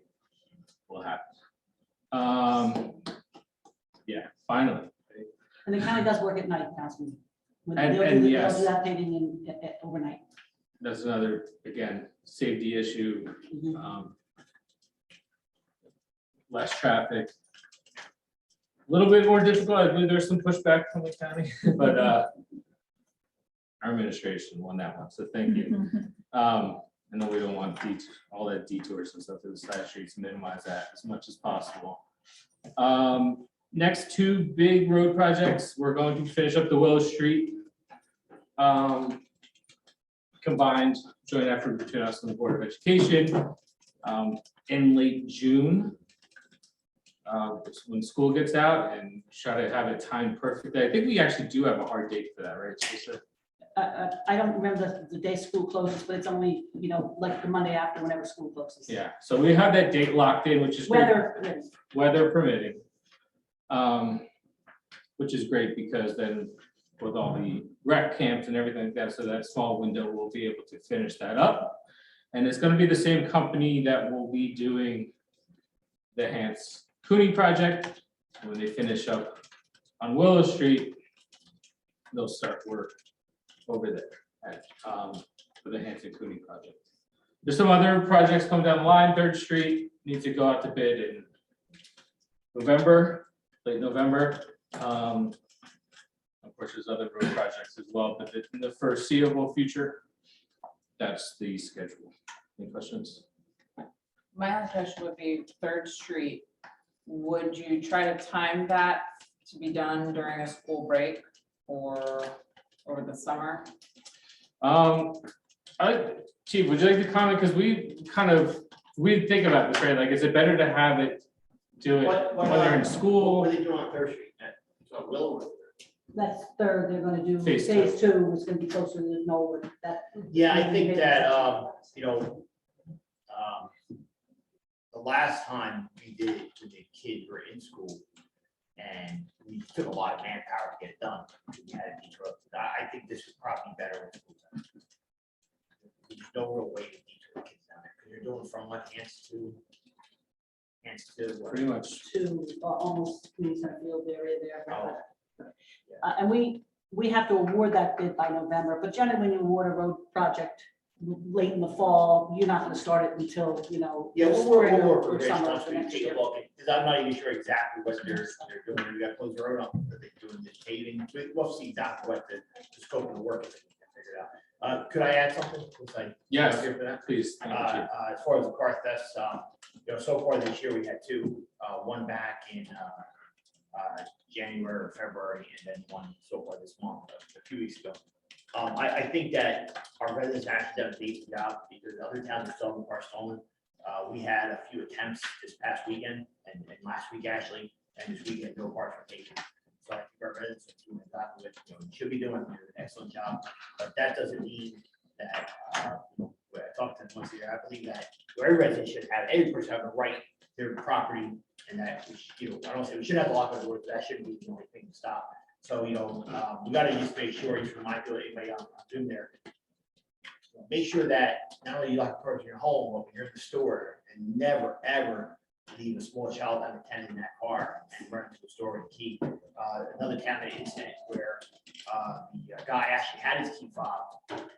will happen. Yeah, finally. And the county does work at night, Councilman. When And- they'll do and the- yes. They'll do that paving overnight. That's another, again, safety issue. Mhm. Less traffic. A little bit more difficult. I believe there's some pushback from the county, but our administration won that one, so thank you. I know we don't want all that detours and stuff to the side streets, minimize that as much as possible. Next two big road projects, we're going to finish up the Willow Street combined joint effort between us and the Board of Education in late June. It's when school gets out, and try to have it timed perfectly. I think we actually do have a hard date for that, right, Teresa? I don't remember the day school closes, but it's only, like the Monday after, whenever school closes. Yeah, so we have that date locked in, which is great. Weather permitting. Weather permitting. Which is great because then with all the rec camps and everything like that, so that small window, we'll be able to finish that up. And it's gonna be the same company that will be doing the Hans Cooney project. When they finish up on Willow Street, they'll start work over there at, for the Hanson Cooney project. There's some other projects coming down the line. 3rd Street needs to go out to bid in November, late November. Of course, there's other road projects as well, but in the foreseeable future, that's the schedule. Any questions? My other question would be 3rd Street. Would you try to time that to be done during a school break or over the summer? Chief, would you like to comment? Because we think about this, right? Like, is it better to have it do it when they're in school? What are they doing on 3rd Street? It's on Willow. That's 3rd, they're gonna do, Phase phase 2 is gonna be closer to Norwood, that. Yeah, I think that, the last time we did it when the kids were in school, and we took a lot of manpower to get it done. We had it interrupted. I think this would probably be better with school time. There's no real way to detour the kids down there, because you're doing from what, Hans to what? Pretty much. To almost Queens Field area there. Oh. And we have to award that bid by November, but generally when you award a road project late in the fall, you're not gonna start it until, Yeah, we'll spring work or with Rich summer once of we next take year. a look, because I'm not even sure exactly what they're doing. We got to close the road up, are they doing this paving? We'll see exactly what the scope of the work is. We can figure it out. Could I add something? Was I Yes, here for that? please. Thank you, Chief. As far as the car thefts, so far this year, we had 2, one back in January or February, and then one so far this month, a few weeks ago. I think that our residents actually done a decent job, because other towns are still having cars stolen. We had a few attempts this past weekend and last week actually, and this weekend no cars were taken. So I think our residents are doing exactly what you should be doing, doing an excellent job, but that doesn't mean that, when I talked to them once a year, I believe that every resident should have, every person have a right to their property, and that, I don't say we should have the lock on the door, but that shouldn't be the only thing to stop. So, we gotta just make sure, just remind anybody on Zoom there, make sure that not only you lock the person in your home, but when you're in the store, and never, ever leave a small child unattended in that car and run into the store with a key. Another town had an incident where the guy actually had his key fob,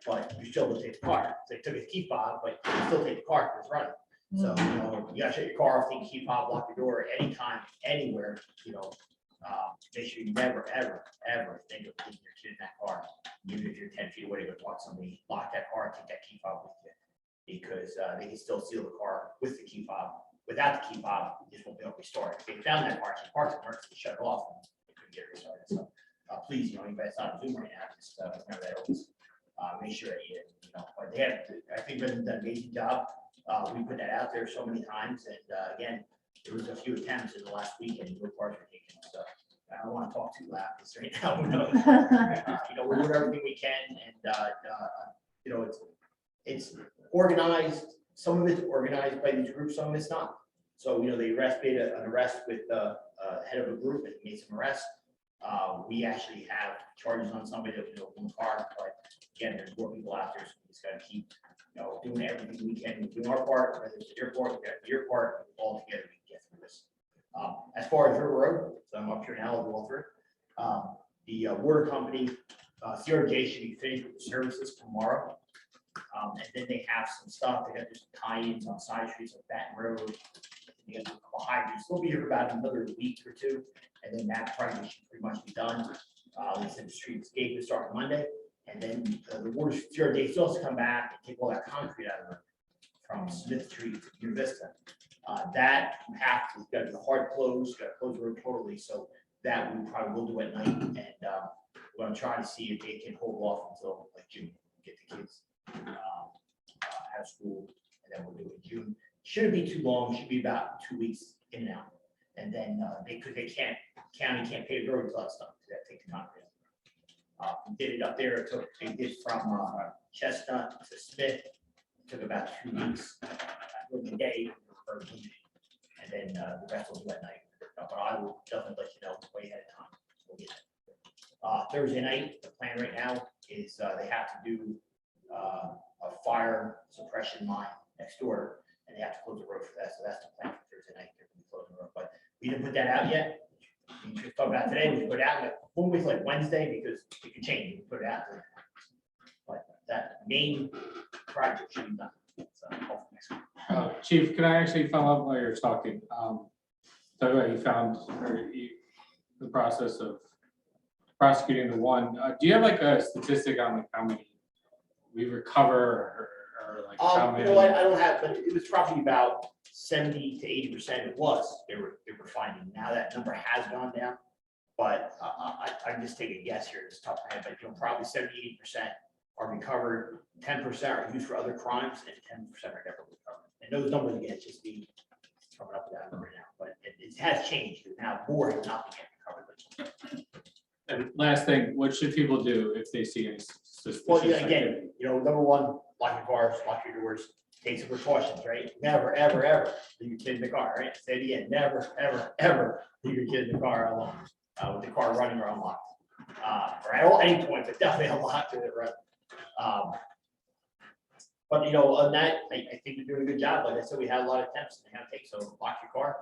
but you still don't take the car. So he took his key fob, but you still take the car because it's running. So, you gotta shut your car off, take your key fob, lock your door anytime, anywhere, make sure you never, ever, ever think of leaving your kid in that car. Even if you're 10 feet away, but watch somebody lock that car, take that key fob with you. Because they can still steal the car with the key fob. Without the key fob, you just won't be able to restart it. If they found that car, the parts emergency shut it off, and they couldn't get it restarted. So please, anybody that's not on Zoom right now, just remember that always. Make sure that but they have, I think, done an amazing job. We put that out there so many times, and again, there was a few attempts in the last week, and no cars were taken. So I don't want to talk too loud because right now, we're doing everything we can, and it's organized, some of it's organized by these groups, some of it's not. So, they made an arrest with the head of a group and made some arrests. We actually have charges on somebody that was in the car, but again, there's more people out there, so we just gotta keep, doing everything we can, doing our part, whether it's the airport, we got your part, all together, we can get through this. As far as River Road, so I'm up here now, I'll go through. The water company, CRJ should be finished with the services tomorrow. And then they have some stuff, they got just tie-ins on side streets like Baton Road. They got a couple hydrants, they'll be here for about another week or two, and then that project should pretty much be done. They said the streetscape is starting Monday, and then the water, CRJ still has to come back and take all that concrete out of it from Smith Street to Buena Vista. That path is got to be hard closed, got to close the road totally, so that we probably will do at night, and we're gonna try to see if they can hold off until like June, get the kids out of school, and then we'll do it in June. Shouldn't be too long, should be about 2 weeks in and out, and then county can't pave the road until that's done, they have to take the concrete out. We did it up there, they did from Chestnut to Smith, it took about 2 weeks, a day, and then the rest will do at night. But I will definitely let you know way ahead of time. We'll get it. Thursday night, the plan right now is they have to do a fire suppression line next door, and they have to close the road for that. So that's the plan for Thursday night. They're going to be closing the road, but we didn't put that out yet. We just talked about today. We put it out like one week, like Wednesday, because it could change. We put it out, but that main project should be done. So hopefully next week. Chief, can I actually follow up while you're talking? Talk about the process of prosecuting the one. Do you have like a statistic on like how many we recover or like how many? You know what? I don't have, but it was probably about 70 to 80%. It was. They were finding. Now that number has gone down, but I just take a guess here. It's tough to have, but probably 70, 80% are recovered, 10% are used for other crimes, and 10% are never recovered. And those numbers again just be coming up with that number now, but it has changed. Now more have not been recovered. And last thing, what should people do if they see any suspicious Well, yeah, activity? again, number one, lock your cars, lock your doors, take some precautions, right? Never, ever, ever leave your kid in the car, right? Say it again, never, ever, ever leave your kid in the car alone, with the car running or unlocked. Or at any point, but definitely unlocked with it running. But on that, I think you're doing a good job. Like I said, we had a lot of attempts and have to take, so lock your car.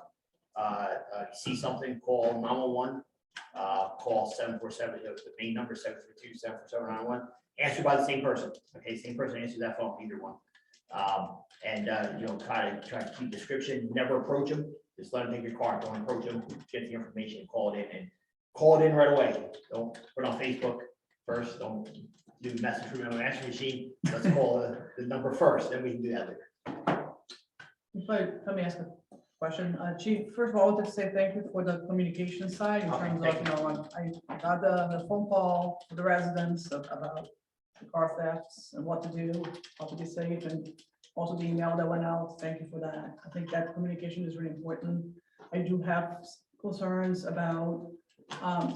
See something, call 911, call 747, the main number 732-747-911. Answered by the same person. Okay, same person answers that phone, either one. And try to keep description. Never approach them. Just let them take your car. Don't approach them. Get the information. Call it in and call it in right away. Don't put it on Facebook first. Don't do message from an answer machine. Let's call the number first. Then we can do that later. Let me ask a question. Chief, first of all, I want to say thank you for the communication side in terms of, I got the phone call for the residents about the car thefts and what to do, how to be safe, and also the email that went out. Thank you for that. I think that communication is really important. I do have concerns about,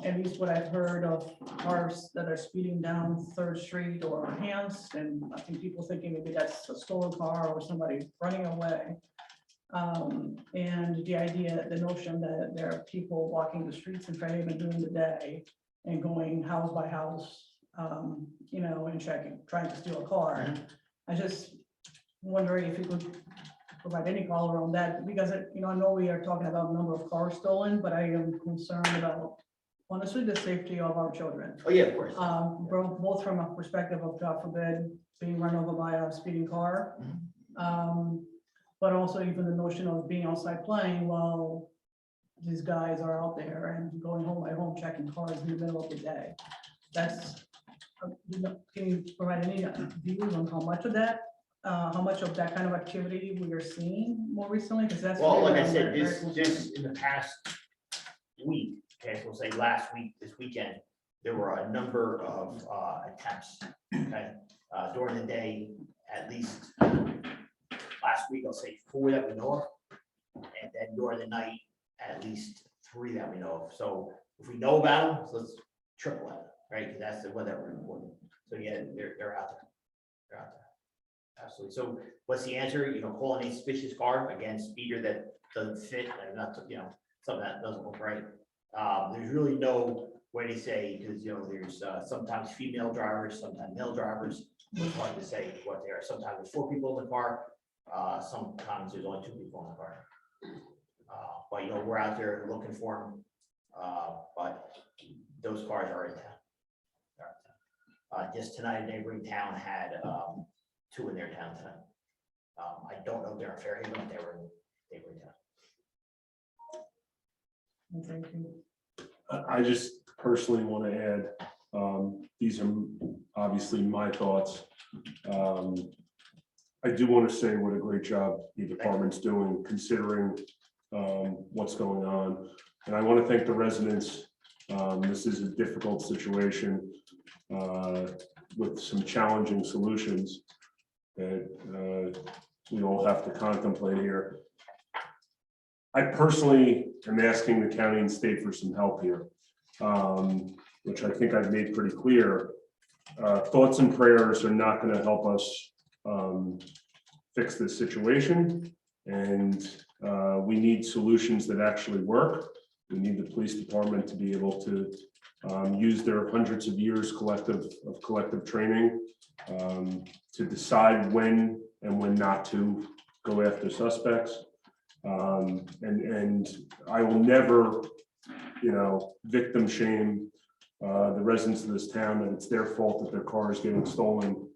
at least what I've heard of cars that are speeding down 3rd Street or Hans, and I think people thinking maybe that's a stolen car or somebody running away. And the idea, the notion that there are people walking the streets in Fairhaven during the day and going house by house, and checking, trying to steal a car. I just wondering if you could provide any color on that, because I know we are talking about number of cars stolen, but I am concerned about honestly the safety of our children. Oh, yeah, of course. Both from a perspective of, God forbid, being run over by a speeding car. But also even the notion of being outside playing while these guys are out there and going home by home checking cars in the middle of the day. Can you provide any views on how much of that kind of activity we are seeing more recently? Because that's well, really like I what I'm said, very this concerned. in the past week, okay, so we'll say last week, this weekend, there were a number of attempts, okay, during the day, at least last week, I'll say 4 that we know of, and then during the night, at least 3 that we know of. So if we know about them, so let's triple that, right? Because that's the one that we're reporting. So yeah, they're out there. They're out there. Absolutely. So what's the answer? Call any suspicious car, again, speeder that doesn't fit, and not, something that doesn't look right. There's really no way to say, because, there's sometimes female drivers, sometimes male drivers. It's hard to say what they are. Sometimes there's 4 people in the car. Sometimes there's only 2 people in the car. But, we're out there looking for them. But those cars are in town. They're in town. Just tonight, a neighboring town had 2 in their town tonight. I don't know if they're in Fairhaven, but they were in neighboring town. Thank you. I just personally want to add, these are obviously my thoughts. I do want to say what a great job the department's doing considering what's going on. And I want to thank the residents. This is a difficult situation with some challenging solutions that we all have to contemplate here. I personally am asking the county and state for some help here, which I think I've made pretty clear. Thoughts and prayers are not going to help us fix this situation. And we need solutions that actually work. We need the police department to be able to use their hundreds of years of collective training to decide when and when not to go after suspects. And I will never, victim shame the residents of this town that it's their fault that their car is getting stolen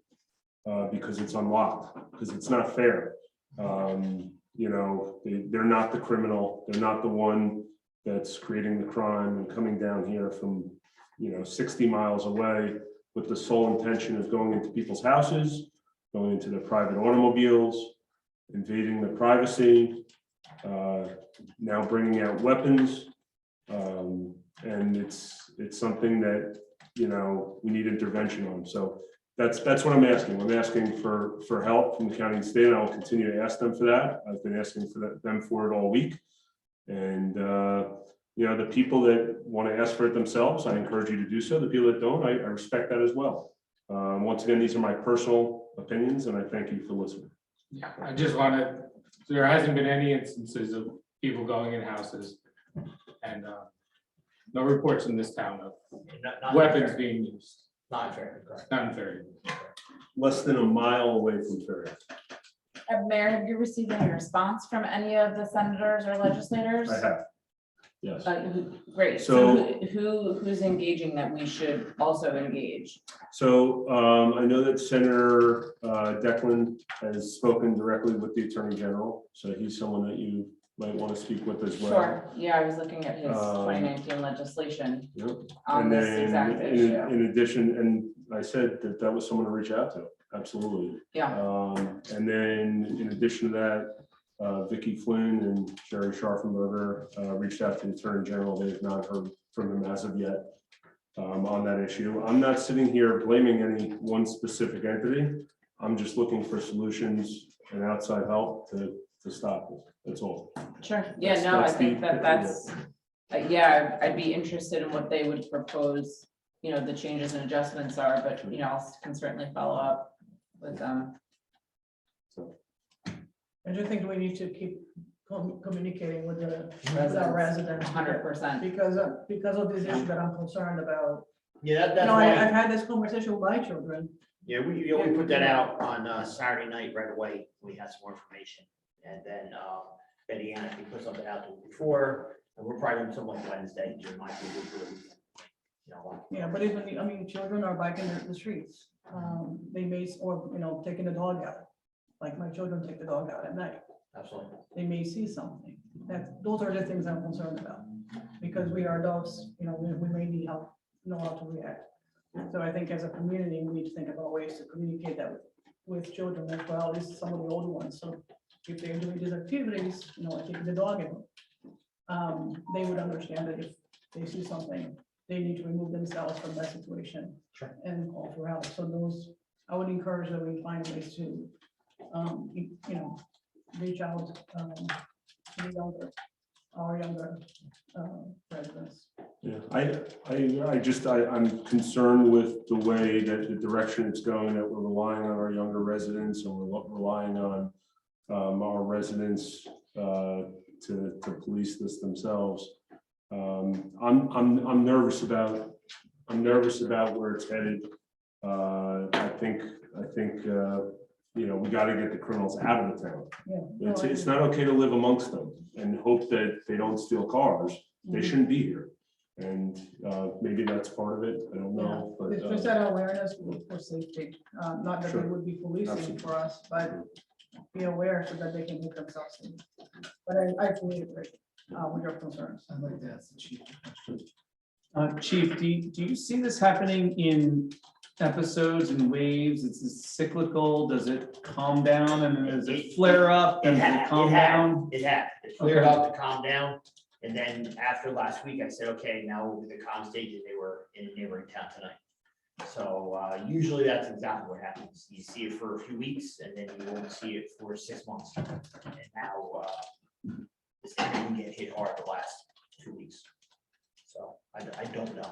because it's unlocked, because it's not fair. They're not the criminal. They're not the one that's creating the crime and coming down here from, 60 miles away with the sole intention of going into people's houses, going into their private automobiles, invading their privacy, now bringing out weapons. And it's something that, we need intervention on. So that's what I'm asking. I'm asking for help from the county and state. I will continue to ask them for that. I've been asking for them for it all week. And, the people that want to ask for it themselves, I encourage you to do so. The people that don't, I respect that as well. Once again, these are my personal opinions, and I thank you for listening. Yeah, I just wanted, there hasn't been any instances of people going in houses and no reports in this town of Not weapons being used. Not fair, correct. Not very. Less than a mile away from Fairhaven. Mayor, have you received any response from any of the senators or legislators? I have. Yes. Great. So who's engaging that we should also engage? So I know that Senator Declan has spoken directly with the Attorney General. So he's someone that you might want to speak with as well. Sure. Yeah, I was looking at his 2019 legislation Yep. on And this then exact issue. in addition, and I said that was someone to reach out to. Absolutely. Yeah. And then in addition to that, Vicky Flynn and Sherry Scharfenberger reached out to the Attorney General. They have not heard from him as of yet on that issue. I'm not sitting here blaming any one specific entity. I'm just looking for solutions and outside help to stop it. That's all. Sure. Yeah, That's- no, I that's think the- that's, yeah, I'd be interested in what they would propose, the changes and adjustments are, but, I can certainly follow up with them. I do think we need to keep communicating with our residents. 100%. Because of this issue that I'm concerned about. Yeah, that's I've why, had this conversation with my children. we put that out on Saturday night right away. We had some more information. And then Betty Ann, we put something out the week before, and we're probably doing something like Wednesday to remind people to do it. Yeah, but even, children are biking the streets. They may, or, taking the dog out. Like my children take the dog out at night. Absolutely. They may see something. Those are the things I'm concerned about. Because we are adults, we may need help, know how to react. So I think as a community, we need to think about ways to communicate that with children as well, at least some of the older ones. So if they're doing these activities, like taking the dog out, they would understand that if they see something, they need to remove themselves from that situation. Sure. And call for help. So those, I would encourage that we find ways to, reach out to the younger our younger residents. Yeah, I'm concerned with the way that the direction it's going, that we're relying on our younger residents and we're relying on our residents to police this themselves. I'm nervous about where it's headed. I think we got to get the criminals out of the town. Yeah. It's not okay to live amongst them and hope that they don't steal cars. They shouldn't be here. And maybe that's part of it. I don't know. But, It's just that awareness for safety, not that they Sure. would be policing Absolutely. for us, but be aware so that they can make themselves safe. But I fully agree with your concerns. I'd like to ask the chief a question. Chief, do you see this happening in episodes and waves? It's cyclical. Does it calm down and then does it flare up and then calm down? It had, it flared up to calm down. And then after last week, I said, okay, now we'll be the calm stage, and they were in a neighboring town tonight. So usually that's exactly what happens. You see it for a few weeks and then you won't see it for 6 months. And now this thing didn't get hit hard the last 2 weeks. So I don't know.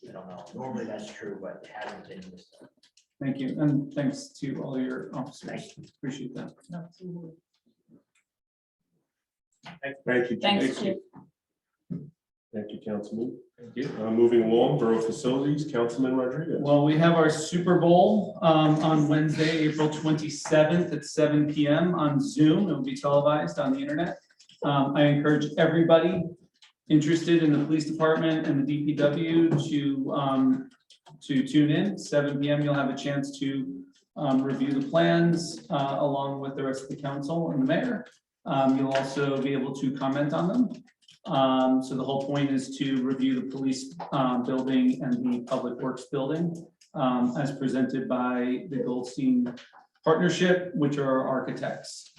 I don't know. Normally that's true, but it hasn't been this time. Thank you. And thanks to all your officers. Appreciate that. Absolutely. Thank you. Thanks, Chief. Thank you, Councilman. Thank you. Moving along, Borough Facilities, Councilman Rodriguez. Well, we have our Super Bowl on Wednesday, April 27th at 7 p.m. on Zoom. It will be televised on the internet. I encourage everybody interested in the police department and the DPW to tune in. 7 p.m. You'll have a chance to review the plans along with the rest of the council and the mayor. You'll also be able to comment on them. So the whole point is to review the police building and the public works building as presented by the Goldstein Partnership, which are our architects.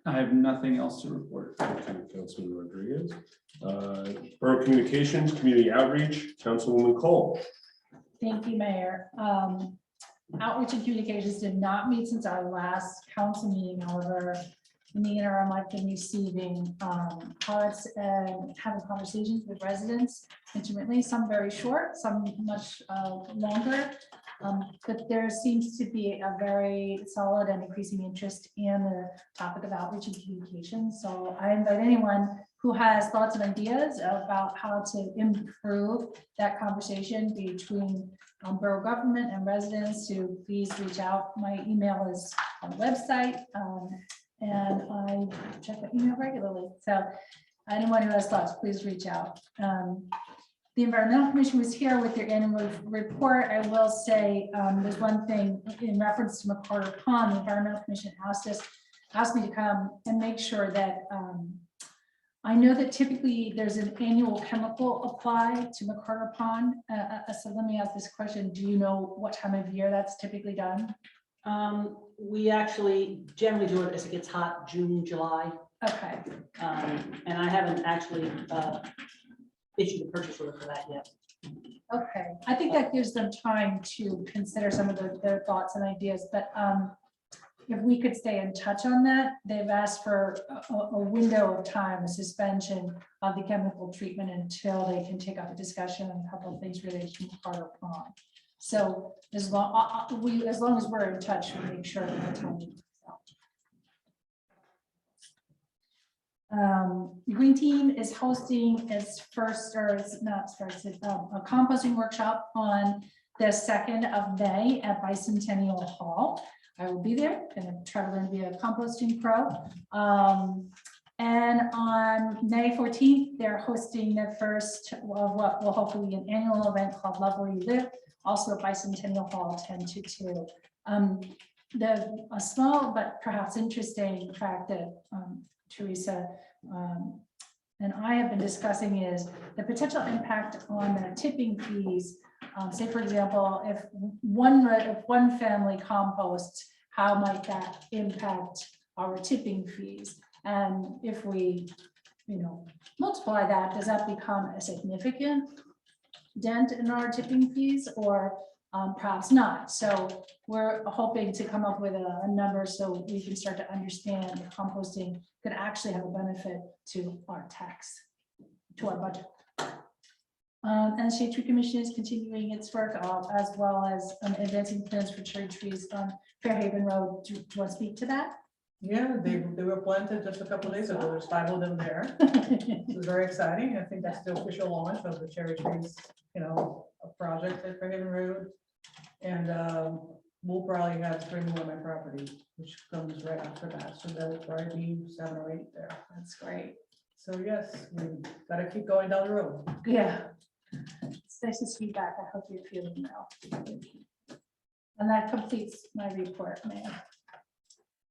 I have nothing else to report. Thank you, Councilman Rodriguez. Borough Communications, Community Outreach, Councilwoman Cole. Thank you, Mayor. Outreach and Communications did not meet since our last council meeting. However, in the interim, I've been receiving cards and having conversations with residents intermittently, some very short, some much longer. But there seems to be a very solid and increasing interest in the topic of outreach and communication. So I invite anyone who has thoughts and ideas about how to improve that conversation between borough government and residents to please reach out. My email is on the website. And I check my email regularly. So anyone who has thoughts, please reach out. The Environmental Commission was here with their annual report. I will say there's one thing in reference to McCarter Pond. The Environmental Commission asked me to come and make sure that I know that typically there's an annual chemical applied to McCarter Pond. So let me ask this question. Do you know what time of year that's typically done? We actually generally do it as it gets hot, June, July. Okay. And I haven't actually issued a purchase order for that yet. Okay, I think that gives them time to consider some of their thoughts and ideas, but if we could stay in touch on that, they've asked for a window of time, a suspension of the chemical treatment until they can take up a discussion on a couple of things related to Carter Pond. So as long as we're in touch, we'll make sure that the timing is out. The Green Team is hosting its first, or it's not first, a composting workshop on the 2nd of May at Bicentennial Hall. I will be there and try to learn to be a composting pro. And on May 14th, they're hosting their first of what will hopefully be an annual event called Love Where You Live, also at Bicentennial Hall, 10 to 2. A small but perhaps interesting fact that Teresa and I have been discussing is the potential impact on the tipping fees. Say, for example, if one family composts, how might that impact our tipping fees? And if we, multiply that, does that become a significant dent in our tipping fees, or perhaps not. So we're hoping to come up with a number so we can start to understand if composting could actually have a benefit to our tax, to our budget. And the Shade Tree Commission is continuing its work as well as advancing plans for cherry trees on Fairhaven Road. Do you want to speak to that? Yeah, they were planted just a couple of days ago. There's 5 of them there. It's very exciting. I think that's the official launch of the cherry trees, a project at Fairhaven Road. And we'll probably have 3 more on my property, which comes right after that. So there will probably be 7 or 8 there. That's great. So yes, we gotta keep going down the road. Yeah. It's nice to see you back. I hope you're feeling well. And that completes my report, Mayor.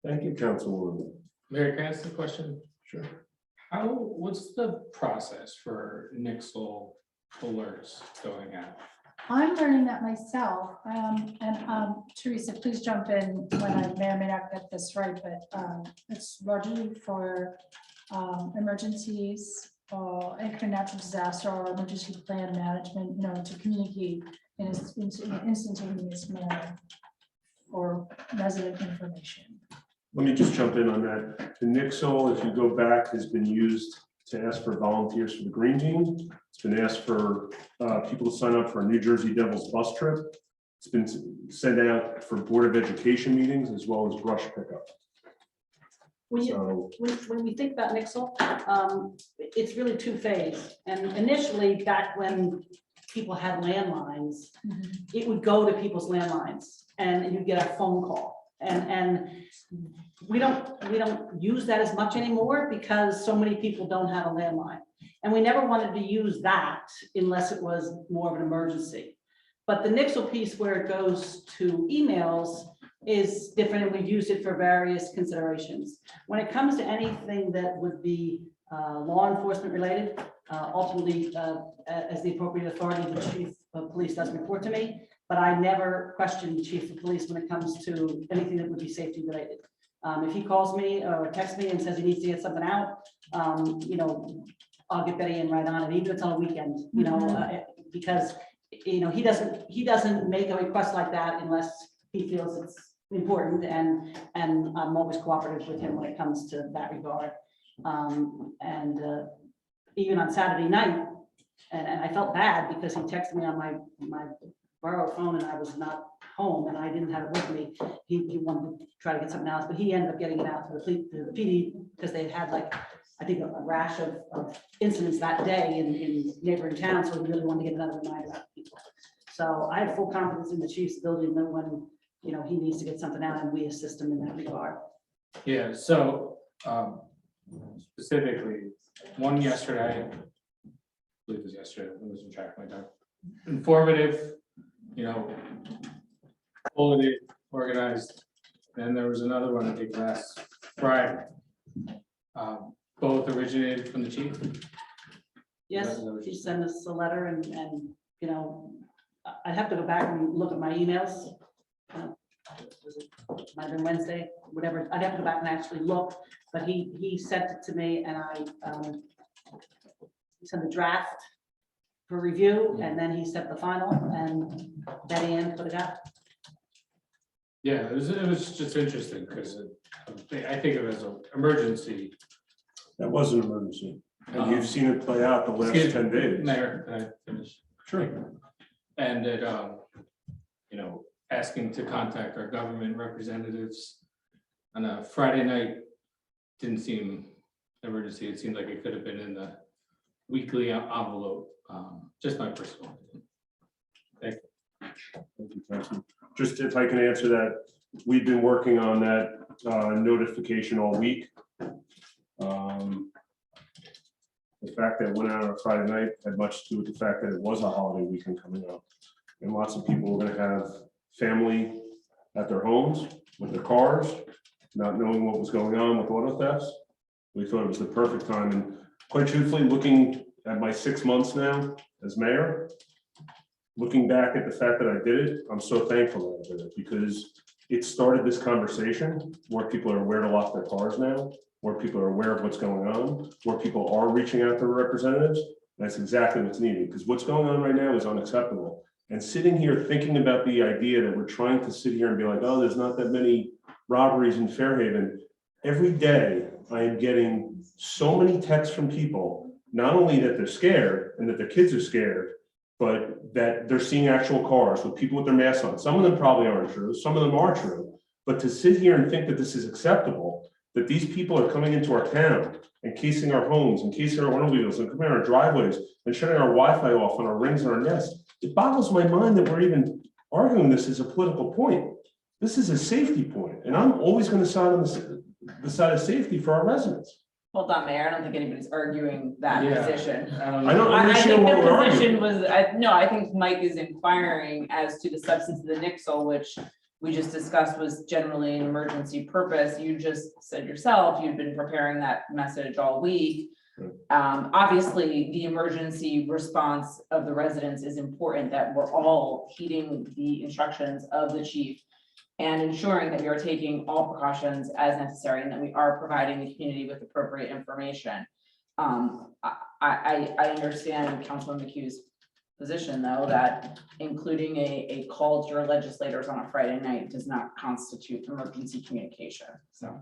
Thank you, Councilwoman. Mayor, can I ask a question? Sure. What's the process for Nixle alerts going out? I'm learning that myself. And Teresa, please jump in when I may or may not get this right, but it's largely for emergencies or natural disaster or emergency plan management, to communicate in an instantaneous manner or resident information. Let me just jump in on that. The Nixle, if you go back, has been used to ask for volunteers for the Green Team. It's been asked for people to sign up for a New Jersey Devils bus trip. It's been sent out for Board of Education meetings as well as brush pickup. When we think about Nixle, it's really two-phase. And initially, back when people had landlines, it would go to people's landlines and you'd get a phone call. And we don't use that as much anymore because so many people don't have a landline. And we never wanted to use that unless it was more of an emergency. But the Nixle piece where it goes to emails is different, and we've used it for various considerations. When it comes to anything that would be law enforcement related, ultimately, as the appropriate authority, the chief of police does report to me, but I never question the chief of police when it comes to anything that would be safety related. If he calls me or texts me and says he needs to get something out, I'll get Betty in right on it, even if it's on a weekend, because he doesn't make a request like that unless he feels it's important, and I'm always cooperative with him when it comes to that regard. Even on Saturday night, and I felt bad because he texted me on my Borough phone and I was not home and I didn't have it with me. He wanted to try to get something else, but he ended up getting it out to the PD because they had I think a rash of incidents that day in neighboring towns, so he really wanted to get another reminder out to people. So I have full confidence in the chief's ability to know when he needs to get something out, and we assist him in that regard. Yeah, so specifically, one yesterday, I believe it was yesterday, I wasn't tracking my time. Informative, quality, organized. Then there was another one I think last Friday. Both originated from the chief. Yes, he sent us a letter and I'd have to go back and look at my emails. Might have been Wednesday, whatever. I'd have to go back and actually look, but he sent it to me and I sent the draft for review, and then he sent the final, and Betty Ann put it out. Yeah, it was just interesting because I think of it as an emergency. That was an emergency. And you've seen it play out the last 10 days. Mayor, can I finish? Sure. And it, asking to contact our government representatives on a Friday night didn't seem emergency. It seemed like it could have been in the weekly envelope. Just my personal opinion. Thank you. Thank you, Councilman. Just if I can answer that, we've been working on that notification all week. The fact that it went out on a Friday night had much to do with the fact that it was a holiday weekend coming up. And lots of people were going to have family at their homes with their cars, not knowing what was going on with auto thefts. We thought it was the perfect time. And quite truthfully, looking at my 6 months now as mayor, looking back at the fact that I did it, I'm so thankful that I did it, because it started this conversation where people are aware to lock their cars now, where people are aware of what's going on, where people are reaching out to representatives. That's exactly what's needed, because what's going on right now is unacceptable. And sitting here thinking about the idea that we're trying to sit here and be like, oh, there's not that many robberies in Fairhaven. Every day I am getting so many texts from people, not only that they're scared and that their kids are scared, but that they're seeing actual cars with people with their masks on. Some of them probably aren't true, some of them are true. But to sit here and think that this is acceptable, that these people are coming into our town and casing our homes and casing our automobiles and coming in our driveways and shutting our Wi-Fi off on our rings and our nests, it boggles my mind that we're even arguing this as a political point. This is a safety point, and I'm always going to side on the side of safety for our residents. Hold on, Mayor, I don't think anybody's arguing that Yeah. position. I don't I don't know. I understand think what the we're position arguing. was, I think Mike is inquiring as to the substance of the nixle, which we just discussed was generally an emergency purpose. You just said yourself, you've been preparing that message all week. Obviously, the emergency response of the residents is important, that we're all heeding the instructions of the chief and ensuring that we are taking all precautions as necessary and that we are providing the community with appropriate information. I understand Councilman McHugh's position, though, that including a call to your legislators on a Friday night does not constitute emergency communication, so.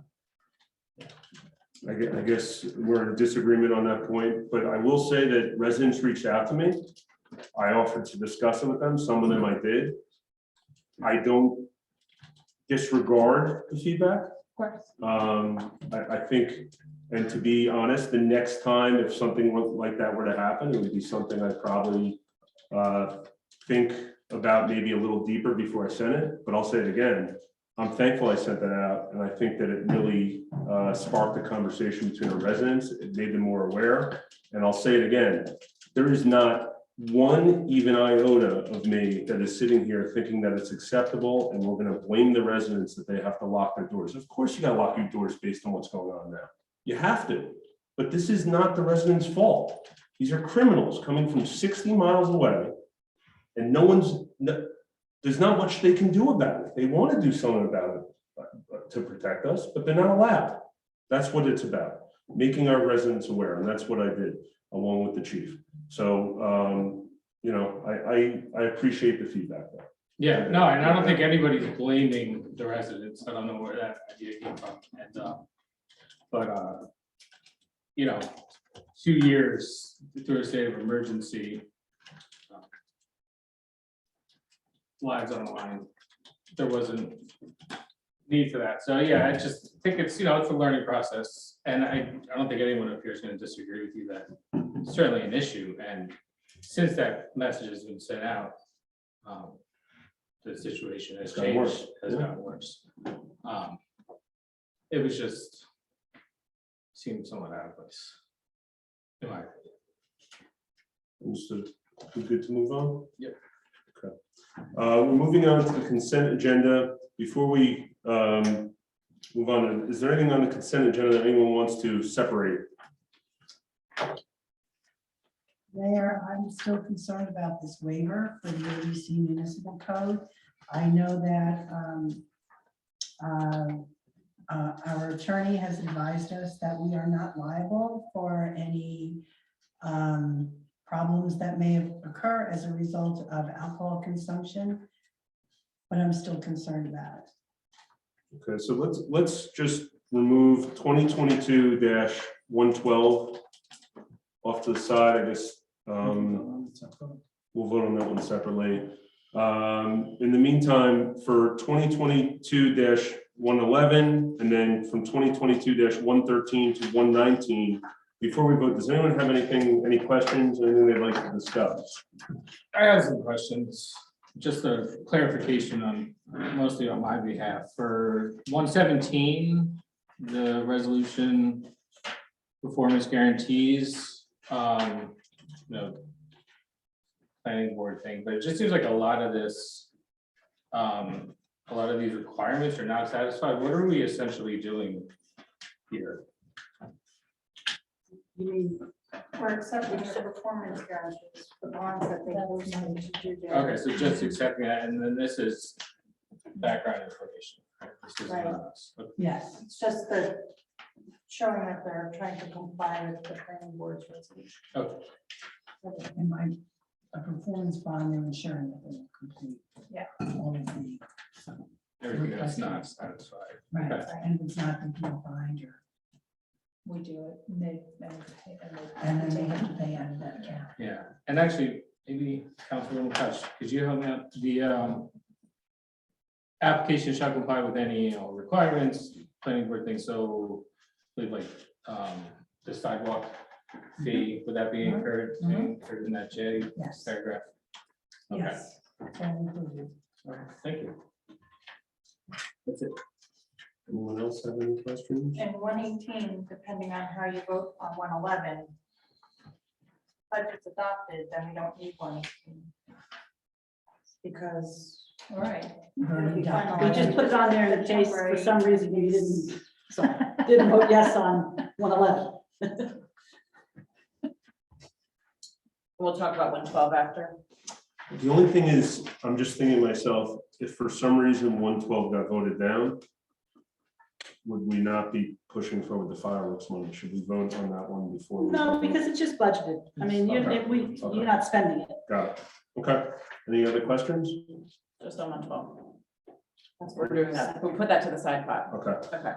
I guess we're in disagreement on that point, but I will say that residents reached out to me. I offered to discuss it with them. Some of them I did. I don't disregard the feedback. Of course. I think, and to be honest, the next time if something like that were to happen, it would be something I'd probably think about maybe a little deeper before I sent it, but I'll say it again. I'm thankful I sent that out, and I think that it really sparked a conversation between our residents. It made them more aware, and I'll say it again. There is not one even iota of me that is sitting here thinking that it's acceptable and we're going to blame the residents that they have to lock their doors. Of course you got to lock your doors based on what's going on now. You have to, but this is not the residents' fault. These are criminals coming from 60 miles away, and there's not much they can do about it. They want to do something about it to protect us, but they're not allowed. That's what it's about, making our residents aware, and that's what I did along with the chief. So, you know, I appreciate the feedback there. Yeah, no, and I don't think anybody's blaming the residents. I don't know where that idea came from. And, but, you know, 2 years through a state of emergency, lives on the line, there wasn't need for that. So yeah, I just think it's, you know, it's a learning process. And I don't think anyone up here is going to disagree with you that it's certainly an issue. And since that message has been sent out, the situation has gotten worse. changed, has gotten worse. It was just seemed somewhat out of place, in my opinion. Understood. We good to move on? Yep. Okay. We're moving on to the consent agenda. Before we move on, is there anything on the consent agenda that anyone wants to separate? Mayor, I'm still concerned about this waiver for the ABC municipal code. I know that our attorney has advised us that we are not liable for any problems that may occur as a result of alcohol consumption, but I'm still concerned about it. Okay, so let's just remove 2022-112 off to the side. I guess we'll vote on that one separately. In the meantime, for 2022-111 and then from 2022-113 to 119, before we vote, does anyone have any questions, anything they'd like to discuss? I have some questions, just a clarification on, mostly on my behalf. For 117, the resolution performance guarantees, planning board thing, but it just seems like a lot of this, a lot of these requirements are not satisfied. What are we essentially doing here? You mean, we're accepting the performance guarantees, the bonds that they hold money to do their. Okay, so just accepting that, and then this is background information. Right? This is Right. okay. Yes. It's just the showing that they're trying to comply with the planning board's resolution. Okay. And a performance bond, they're ensuring that they will complete. Yeah. All of the, Everything that's not satisfied. right, Okay. and it's not the deal behind her, We do it, and they and then they have to pay out of that account. Yeah, and actually, maybe Councilwoman Touch, could you help me out? The application shall comply with any requirements, planning board things, so like the sidewalk fee, would that be incurred in that J Yes. paragraph? Okay, Yes. all included. all right, thank you. That's it. Anyone else have any questions? And 118, depending on how you vote on 111. Budget's adopted, then we don't need 118. Because. all right. Already done. We just put it on there in case for some reason you didn't vote yes on 111. We'll talk about 112 after. The only thing is, I'm just thinking to myself, if for some reason 112 got voted down, would we not be pushing forward the fireworks money? Should we vote on that one before? we No, vote? because it's just budgeted. I mean, you're not spending it. Got it. Okay. Any other questions? Just on 112. We're doing that. We'll put that to the side pot. Okay. Okay.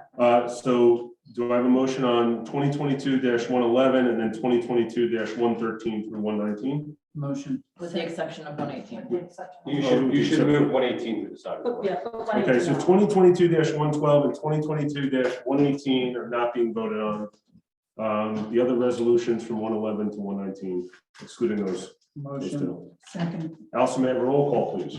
So do I have a motion on 2022-111 and then 2022-113 through 119? Motion. With the exception of 118. You should move 118 to the side. Oh, yeah. Okay, so 2022-112 and 2022-118 are not being voted on. The other resolutions from 111 to 119, excluding those. Motion. two. Second, Allison, may I have a roll call, please?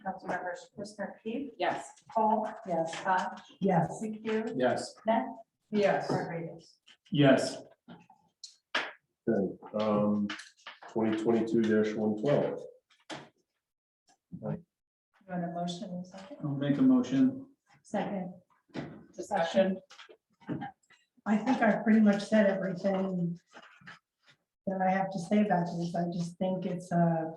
Councilmembers Commissioner Keith, Yes. Paul, yes. Scott, Yes. McHugh, Yes. Net, Yes. Rodriguez. Yes. Okay, 2022-112. You want a motion in a second? I'll make a motion. Second, Discussion. I think I've pretty much said everything that I have to say about this. I just think it's a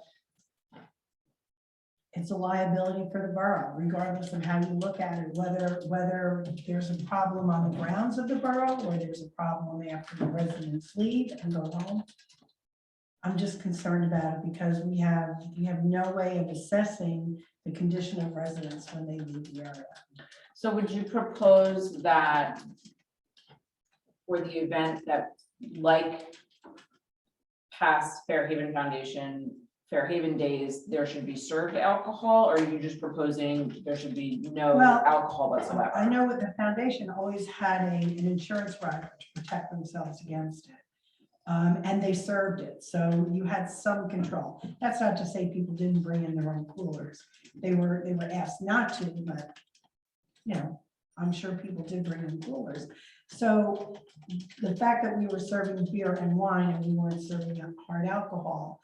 liability for the borough, regardless of how you look at it, whether there's a problem on the grounds of the borough or there's a problem after the residents leave and go home. I'm just concerned about it because we have no way of assessing the condition of residents when they leave the area. So would you propose that for the event that, like past Fairhaven Foundation, Fairhaven Days, there should be served alcohol, or are you just proposing there should be no Well, alcohol whatsoever? I know what the foundation always had an insurance rider to protect themselves against it. And they served it, so you had some control. That's not to say people didn't bring in their own coolers. They were asked not to, but you know, I'm sure people did bring in coolers. So the fact that we were serving beer and wine and we weren't serving hard alcohol,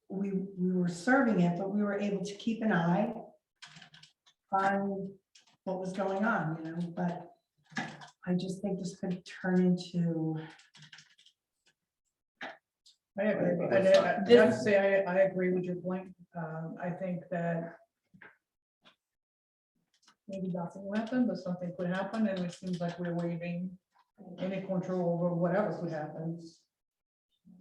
we were serving it, but we were able to keep an eye on what was going on, you know, but I just think this could turn into. I agree. I have to say, I agree with your point. I think that maybe nothing will happen, but something could happen, and it seems like we're waiving any control over whatever could happen.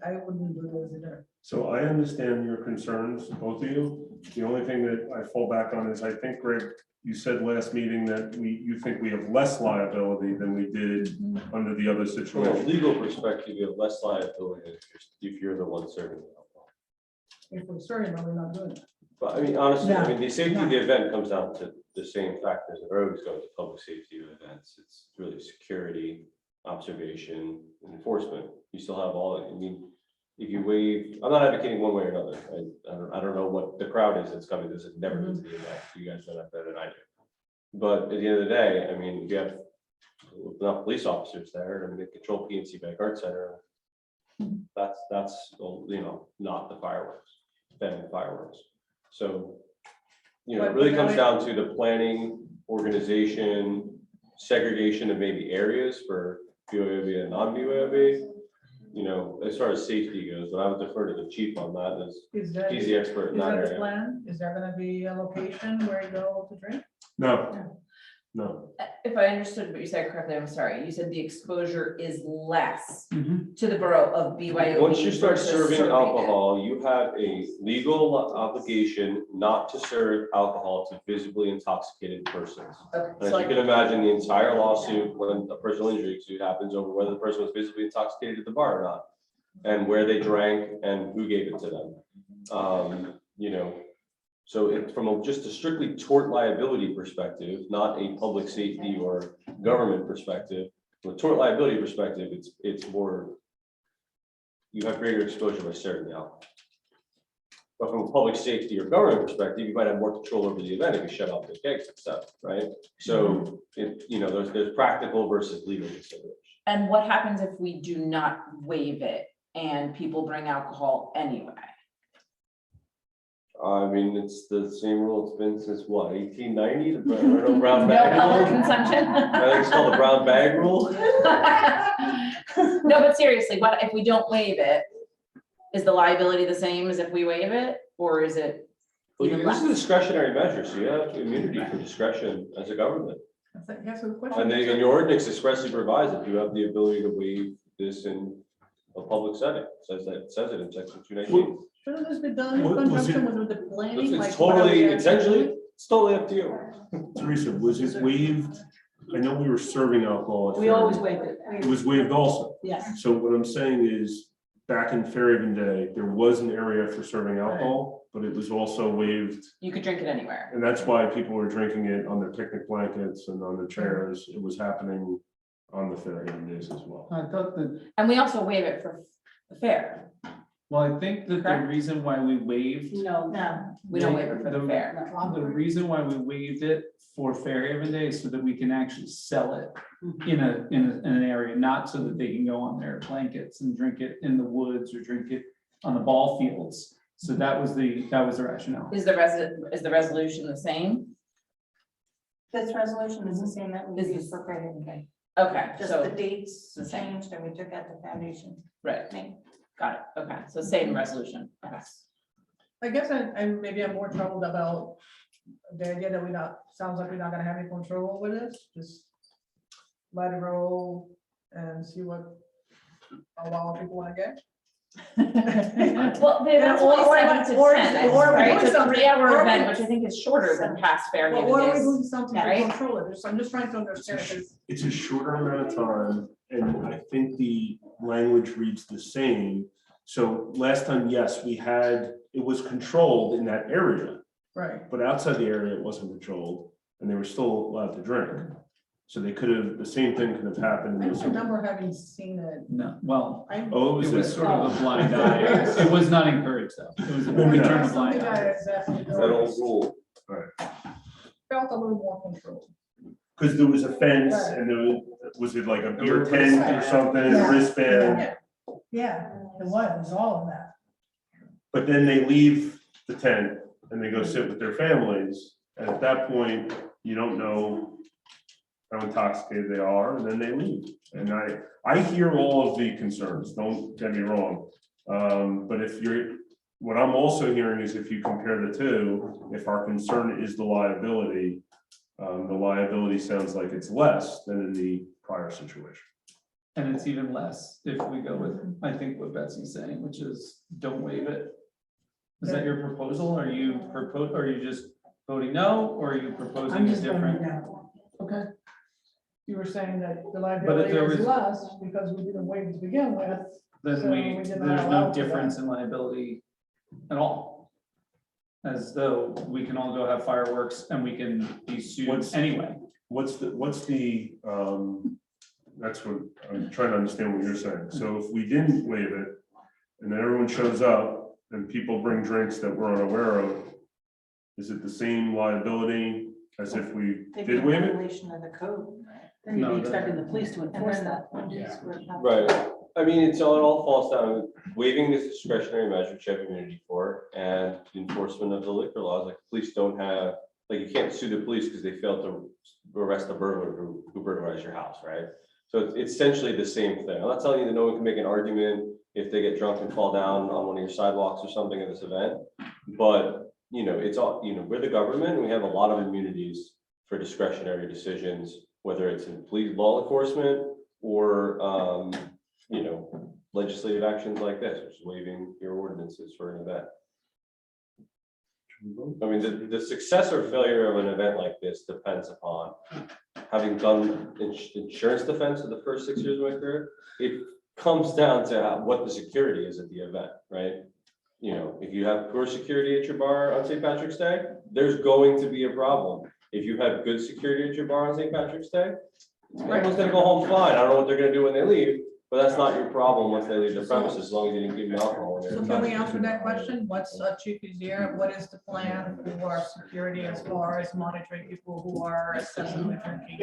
I wouldn't do those either. So I understand your concerns, both of you. The only thing that I fall back on is I think, Greg, you said last meeting that you think we have less liability than we did under the other From a situation. legal perspective, you have less liability if you're the one serving the alcohol. If we're certain, we're not doing it. But I mean, honestly, I No, mean, the safety of no. the event comes down to the same factors that always go to public safety of events. It's really security, observation, and enforcement. You still have all, I mean, if you waive, I'm not advocating one way or another. I don't know what the crowd is that's coming. This has never been to the event. You guys know that better than I do. But at the end of the day, I mean, if you have enough police officers there, I mean, they control PNC Bank Art Center. That's, you know, not the fireworks, family fireworks. So, you know, it really comes down to the planning, organization, segregation of maybe areas for BYOB and non-BYOB. You know, as far as safety goes, but I would defer to the chief on that, as Is that, he's the expert in is that that the area. plan? Is there gonna be a location where you go to drink? No, No, If I understood what you said correctly, I'm sorry, you said the exposure is less Mhm. to the borough of BYOB. Once you start versus serving it. alcohol, you have a legal obligation not to serve alcohol to visibly intoxicated persons. Okay, And so as you can imagine, the entire lawsuit, when a personal injury suit happens over whether the person was visibly intoxicated at the bar or not, and where they drank and who gave it to them. You know, so it, just a strictly tort liability perspective, not a public safety or government perspective, from a tort liability perspective, it's more, you have greater exposure by serving the alcohol. But from a public safety or government perspective, you might have more control over the event if you shut off the kegs and stuff, right? So it, you know, there's practical versus legal consideration. And what happens if we do not waive it and people bring alcohol anyway? I mean, it's the same rule it's been since what, 1890, the brown No bag public rule? consumption? I think it's called the brown bag rule. No, but seriously, what if we don't waive it? Is the liability the same as if we waive it, or is it Well, even this is a less? discretionary measure, so you have immunity for discretion as a government. That's a question. And then in your ordinance expressly provides that you have the ability to waive this in a public setting, says it in section 219. Shouldn't this be done in Was it- conjunction with the planning? It's totally, essentially, it's totally up to you. Teresa, was it waived? I know we were serving alcohol. at We Fairhaven. always waive it. It was waived also. Yes. So what I'm saying is, back in Fairhaven Day, there was an area for serving alcohol, but it was also waived. You could drink it anywhere. And that's why people were drinking it on their picnic blankets and on the chairs. It was happening on the Fairhaven days as well. I thought that, And we also waive it for the fair. well, I think that the Correct. reason why we waived. No, We don't waive it for the fair. The reason why we waived it for Fairhaven Day is so that we can actually sell it in an area, not so that they can go on their blankets and drink it in the woods or drink it on the ball fields. So that was the rationale. Is the resolution the same? This resolution is the same that we Is used this- for Fairhaven Day. Okay, Just so, the dates the same. changed and we took out the foundation right, name. got it, okay, so same resolution, okay. I guess I'm more troubled about the idea that sounds like we're not gonna have any control over this, just let it roll and see how long people wanna get. Well, that's Or- only or- 7 to or- 10, or- right, it's a or- 3-hour or- event, which I think is shorter than past Fairhaven Or are we days. doing something to right? control it? I'm just trying to understand, because It's a shorter amount of time, and I think the language reads the same. So last time, yes, it was controlled in that area, right, but outside the area, it wasn't controlled, and they were still allowed to drink. So the same thing could have happened. I in don't this- remember having seen it. No, well, Oh, it it was was sort of a blind eye. It was not encouraged though. It was, we No. turned a blind Something eye. I exactly That old rule. felt a little more control. Because there was a fence and was it like a beer tent or something, a wristband? Yeah, it was all of that. But then they leave the tent and they go sit with their families. And at that point, you don't know how intoxicated they are, and then they leave. And I hear all of the concerns, don't get me wrong. But what I'm also hearing is if you compare the two, if our concern is the liability sounds like it's less than in the prior situation. And it's even less if we go with, I think what Betsy's saying, which is don't waive it. Is that your proposal? Are you just voting no, or are you proposing I'm a just voting different? no. Okay. You were saying that the But if liability there is was- less because we didn't waive to begin with. Then So we did there's not allow no for that. difference in liability at all. As though we can all go have fireworks and we can be sued anyway. What's the, that's what, I'm trying to understand what you're saying. So if we didn't waive it, and then everyone shows up and people bring drinks that we're unaware of, is it the same liability as if we did waive it? Violation of the code. Then you'd No, be expecting the police to enforce that. Right, I mean, it all falls down, waiving this discretionary measure, which you have immunity for, and the enforcement of the liquor laws, like police don't have, like, you can't sue the police because they failed to arrest the burglar who burglarized your house, right? So it's essentially the same thing. I'm not telling you that no one can make an argument if they get drunk and fall down on one of your sidewalks or something at this event, but, it's all, we're the government, and we have a lot of immunities for discretionary decisions, whether it's in police law enforcement or, legislative actions like this, which is waiving your ordinances for an event. I mean, the success or failure of an event like this depends upon having done insurance defense for the first 6 years of my career. It comes down to what the security is at the event, right? If you have poor security at your bar on St. Patrick's Day, there's going to be a problem. If you have good security at your bar on St. Patrick's Day, everyone's gonna go home fine. I don't know what they're gonna do when they leave, but that's not your problem once they leave the premises, as long as you didn't give them alcohol. So can we answer that question? What's Chief Easier? What is the plan for security as far as monitoring people who are excessively drinking?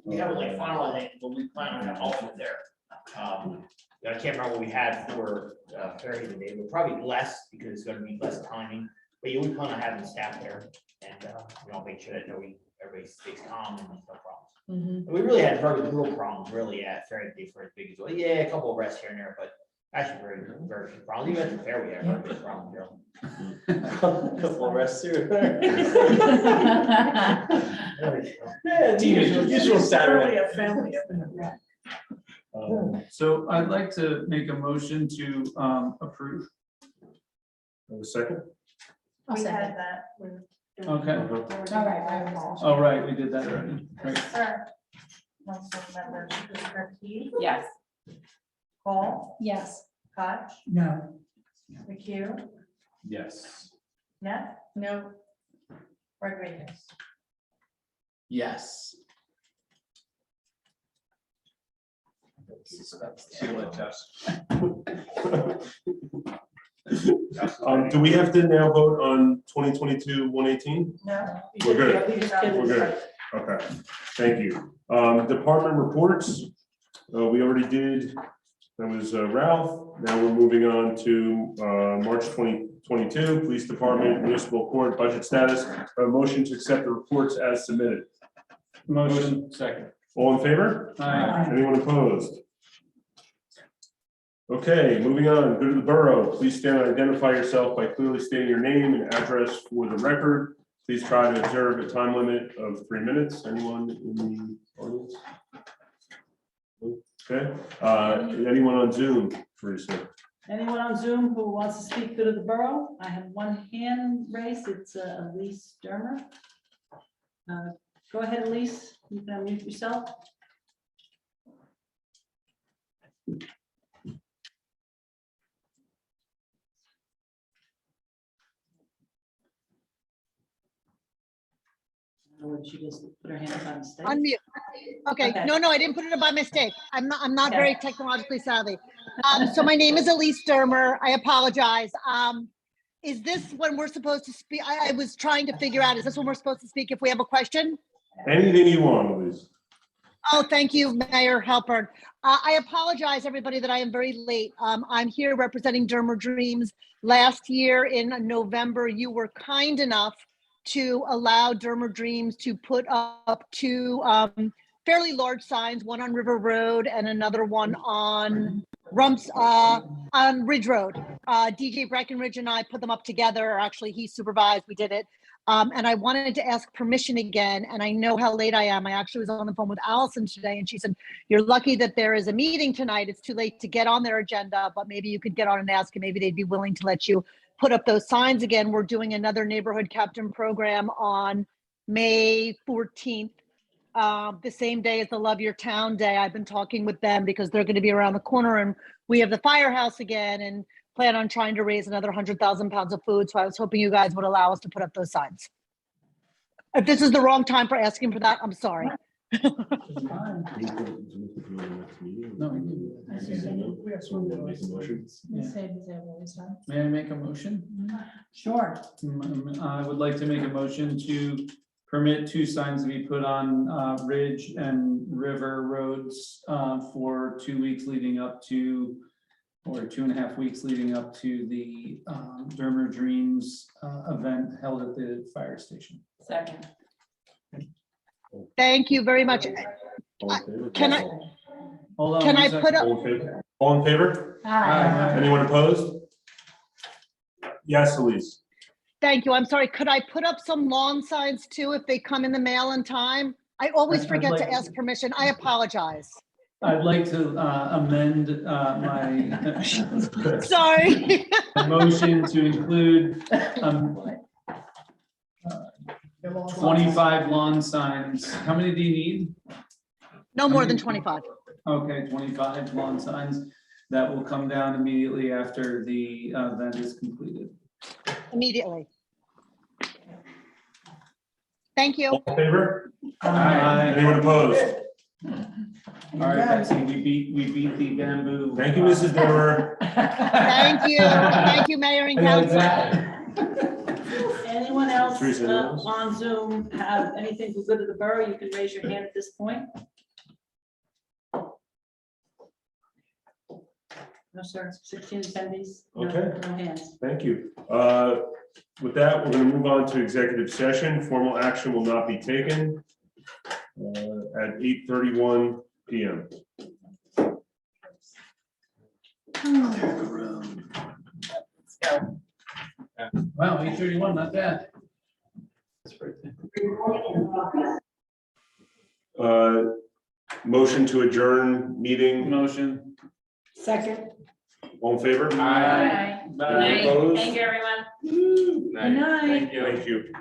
We haven't like finalized it, but we plan on also there. I can't remember what we had for Fairhaven Day, but probably less because it's gonna be less timing. But you would plan on having staff there and, make sure that everybody stays calm and no problems. Mhm. We really had very little problems really at Fairhaven Day for as big as well. Yeah, a couple of arrests here and there, but actually very few problems. Even at the fair, we had very big problems, really. Couple of arrests here. Yeah, usual Saturday. A family event. So I'd like to make a motion to approve. Have a second? I'll We second. had that. Okay. All right. All right, we did that already. Great. Sir. Councilmember Curtis, Yes. Paul, Yes. Koch, No. McHugh, Yes. Neff, No. Rodriguez. Yes. See you later, Tess. Do we have to now vote on 2022-118? No. We're good. We're good. Okay, thank you. Department reports, we already did, that was Ralph. Now we're moving on to March 2022, Police Department, Municipal Court, budget status. A motion to accept the reports as submitted. Motion second. All in favor? Aye. Anyone opposed? Okay, moving on, go to the Borough. Please stand and identify yourself by clearly stating your name and address for the record. Please try to observe a time limit of 3 minutes. Anyone in the audience? Okay, anyone on Zoom, Teresa? Anyone on Zoom who wants to speak to the borough? I have one hand raised. It's Elise Dermer. Go ahead, Elise. You can unmute yourself. Or she just put her hands on stage. Unmute. Okay, Okay. no, I didn't put it by mistake. I'm not Okay. very technologically savvy. So my name is Elise Dermer. I apologize. Is this when we're supposed to speak? I was trying to figure out, is this when we're supposed to speak if we have a question? Anything you want, Elise. Oh, thank you, Mayor Halpern. I apologize, everybody, that I am very late. I'm here representing Dermer Dreams. Last year in November, you were kind enough to allow Dermer Dreams to put up two fairly large signs, one on River Road and another one on Ridge Road. DJ Breckenridge and I put them up together, or actually he supervised, we did it. And I wanted to ask permission again, and I know how late I am. I actually was on the phone with Allison today, and she said, you're lucky that there is a meeting tonight. It's too late to get on their agenda, but maybe you could get on and ask, and maybe they'd be willing to let you put up those signs again. We're doing another neighborhood captain program on May 14th, the same day as the Love Your Town Day. I've been talking with them because they're going to be around the corner, and we have the firehouse again, and plan on trying to raise another 100,000 pounds of food. So I was hoping you guys would allow us to put up those signs. If this is the wrong time for asking for that, I'm sorry. May I make a motion? Sure. I would like to make a motion to permit two signs to be put on Ridge and River roads for 2 weeks leading up to, or 2.5 weeks leading up to the Dermer Dreams event held at the fire station. Second. Thank you very much. Can I, Hold on. can I one put second. up, All in favor? All in favor? Aye. Anyone opposed? Yes, Elise. Thank you. I'm sorry. Could I put up some lawn signs too if they come in the mail in time? I always I'd forget to like- ask permission. I apologize. I'd like to my Sorry. motion to include 25 lawn signs. How many do you need? No more than 25. Okay, 25 lawn signs that will come down immediately after the event is completed. Immediately. Thank you. All in favor? Aye. Anyone opposed? All right, Betsy, we beat the bamboo. Thank you, Mrs. Dever. Thank you. Thank you, Mayor and Council. Anyone else Teresa, anyone else? on Zoom have anything for good of the borough? You can raise your hand at this point. No, sir. 16 attendees. No- Okay. No hands. Thank you. With that, we're going to move on to executive session. Formal action will not be taken at 8:31 PM. Wow, 8:31, not bad. Motion to adjourn meeting. Motion. Second. All in favor? Aye. Opposed? Thank you, everyone. Good night. Thank you.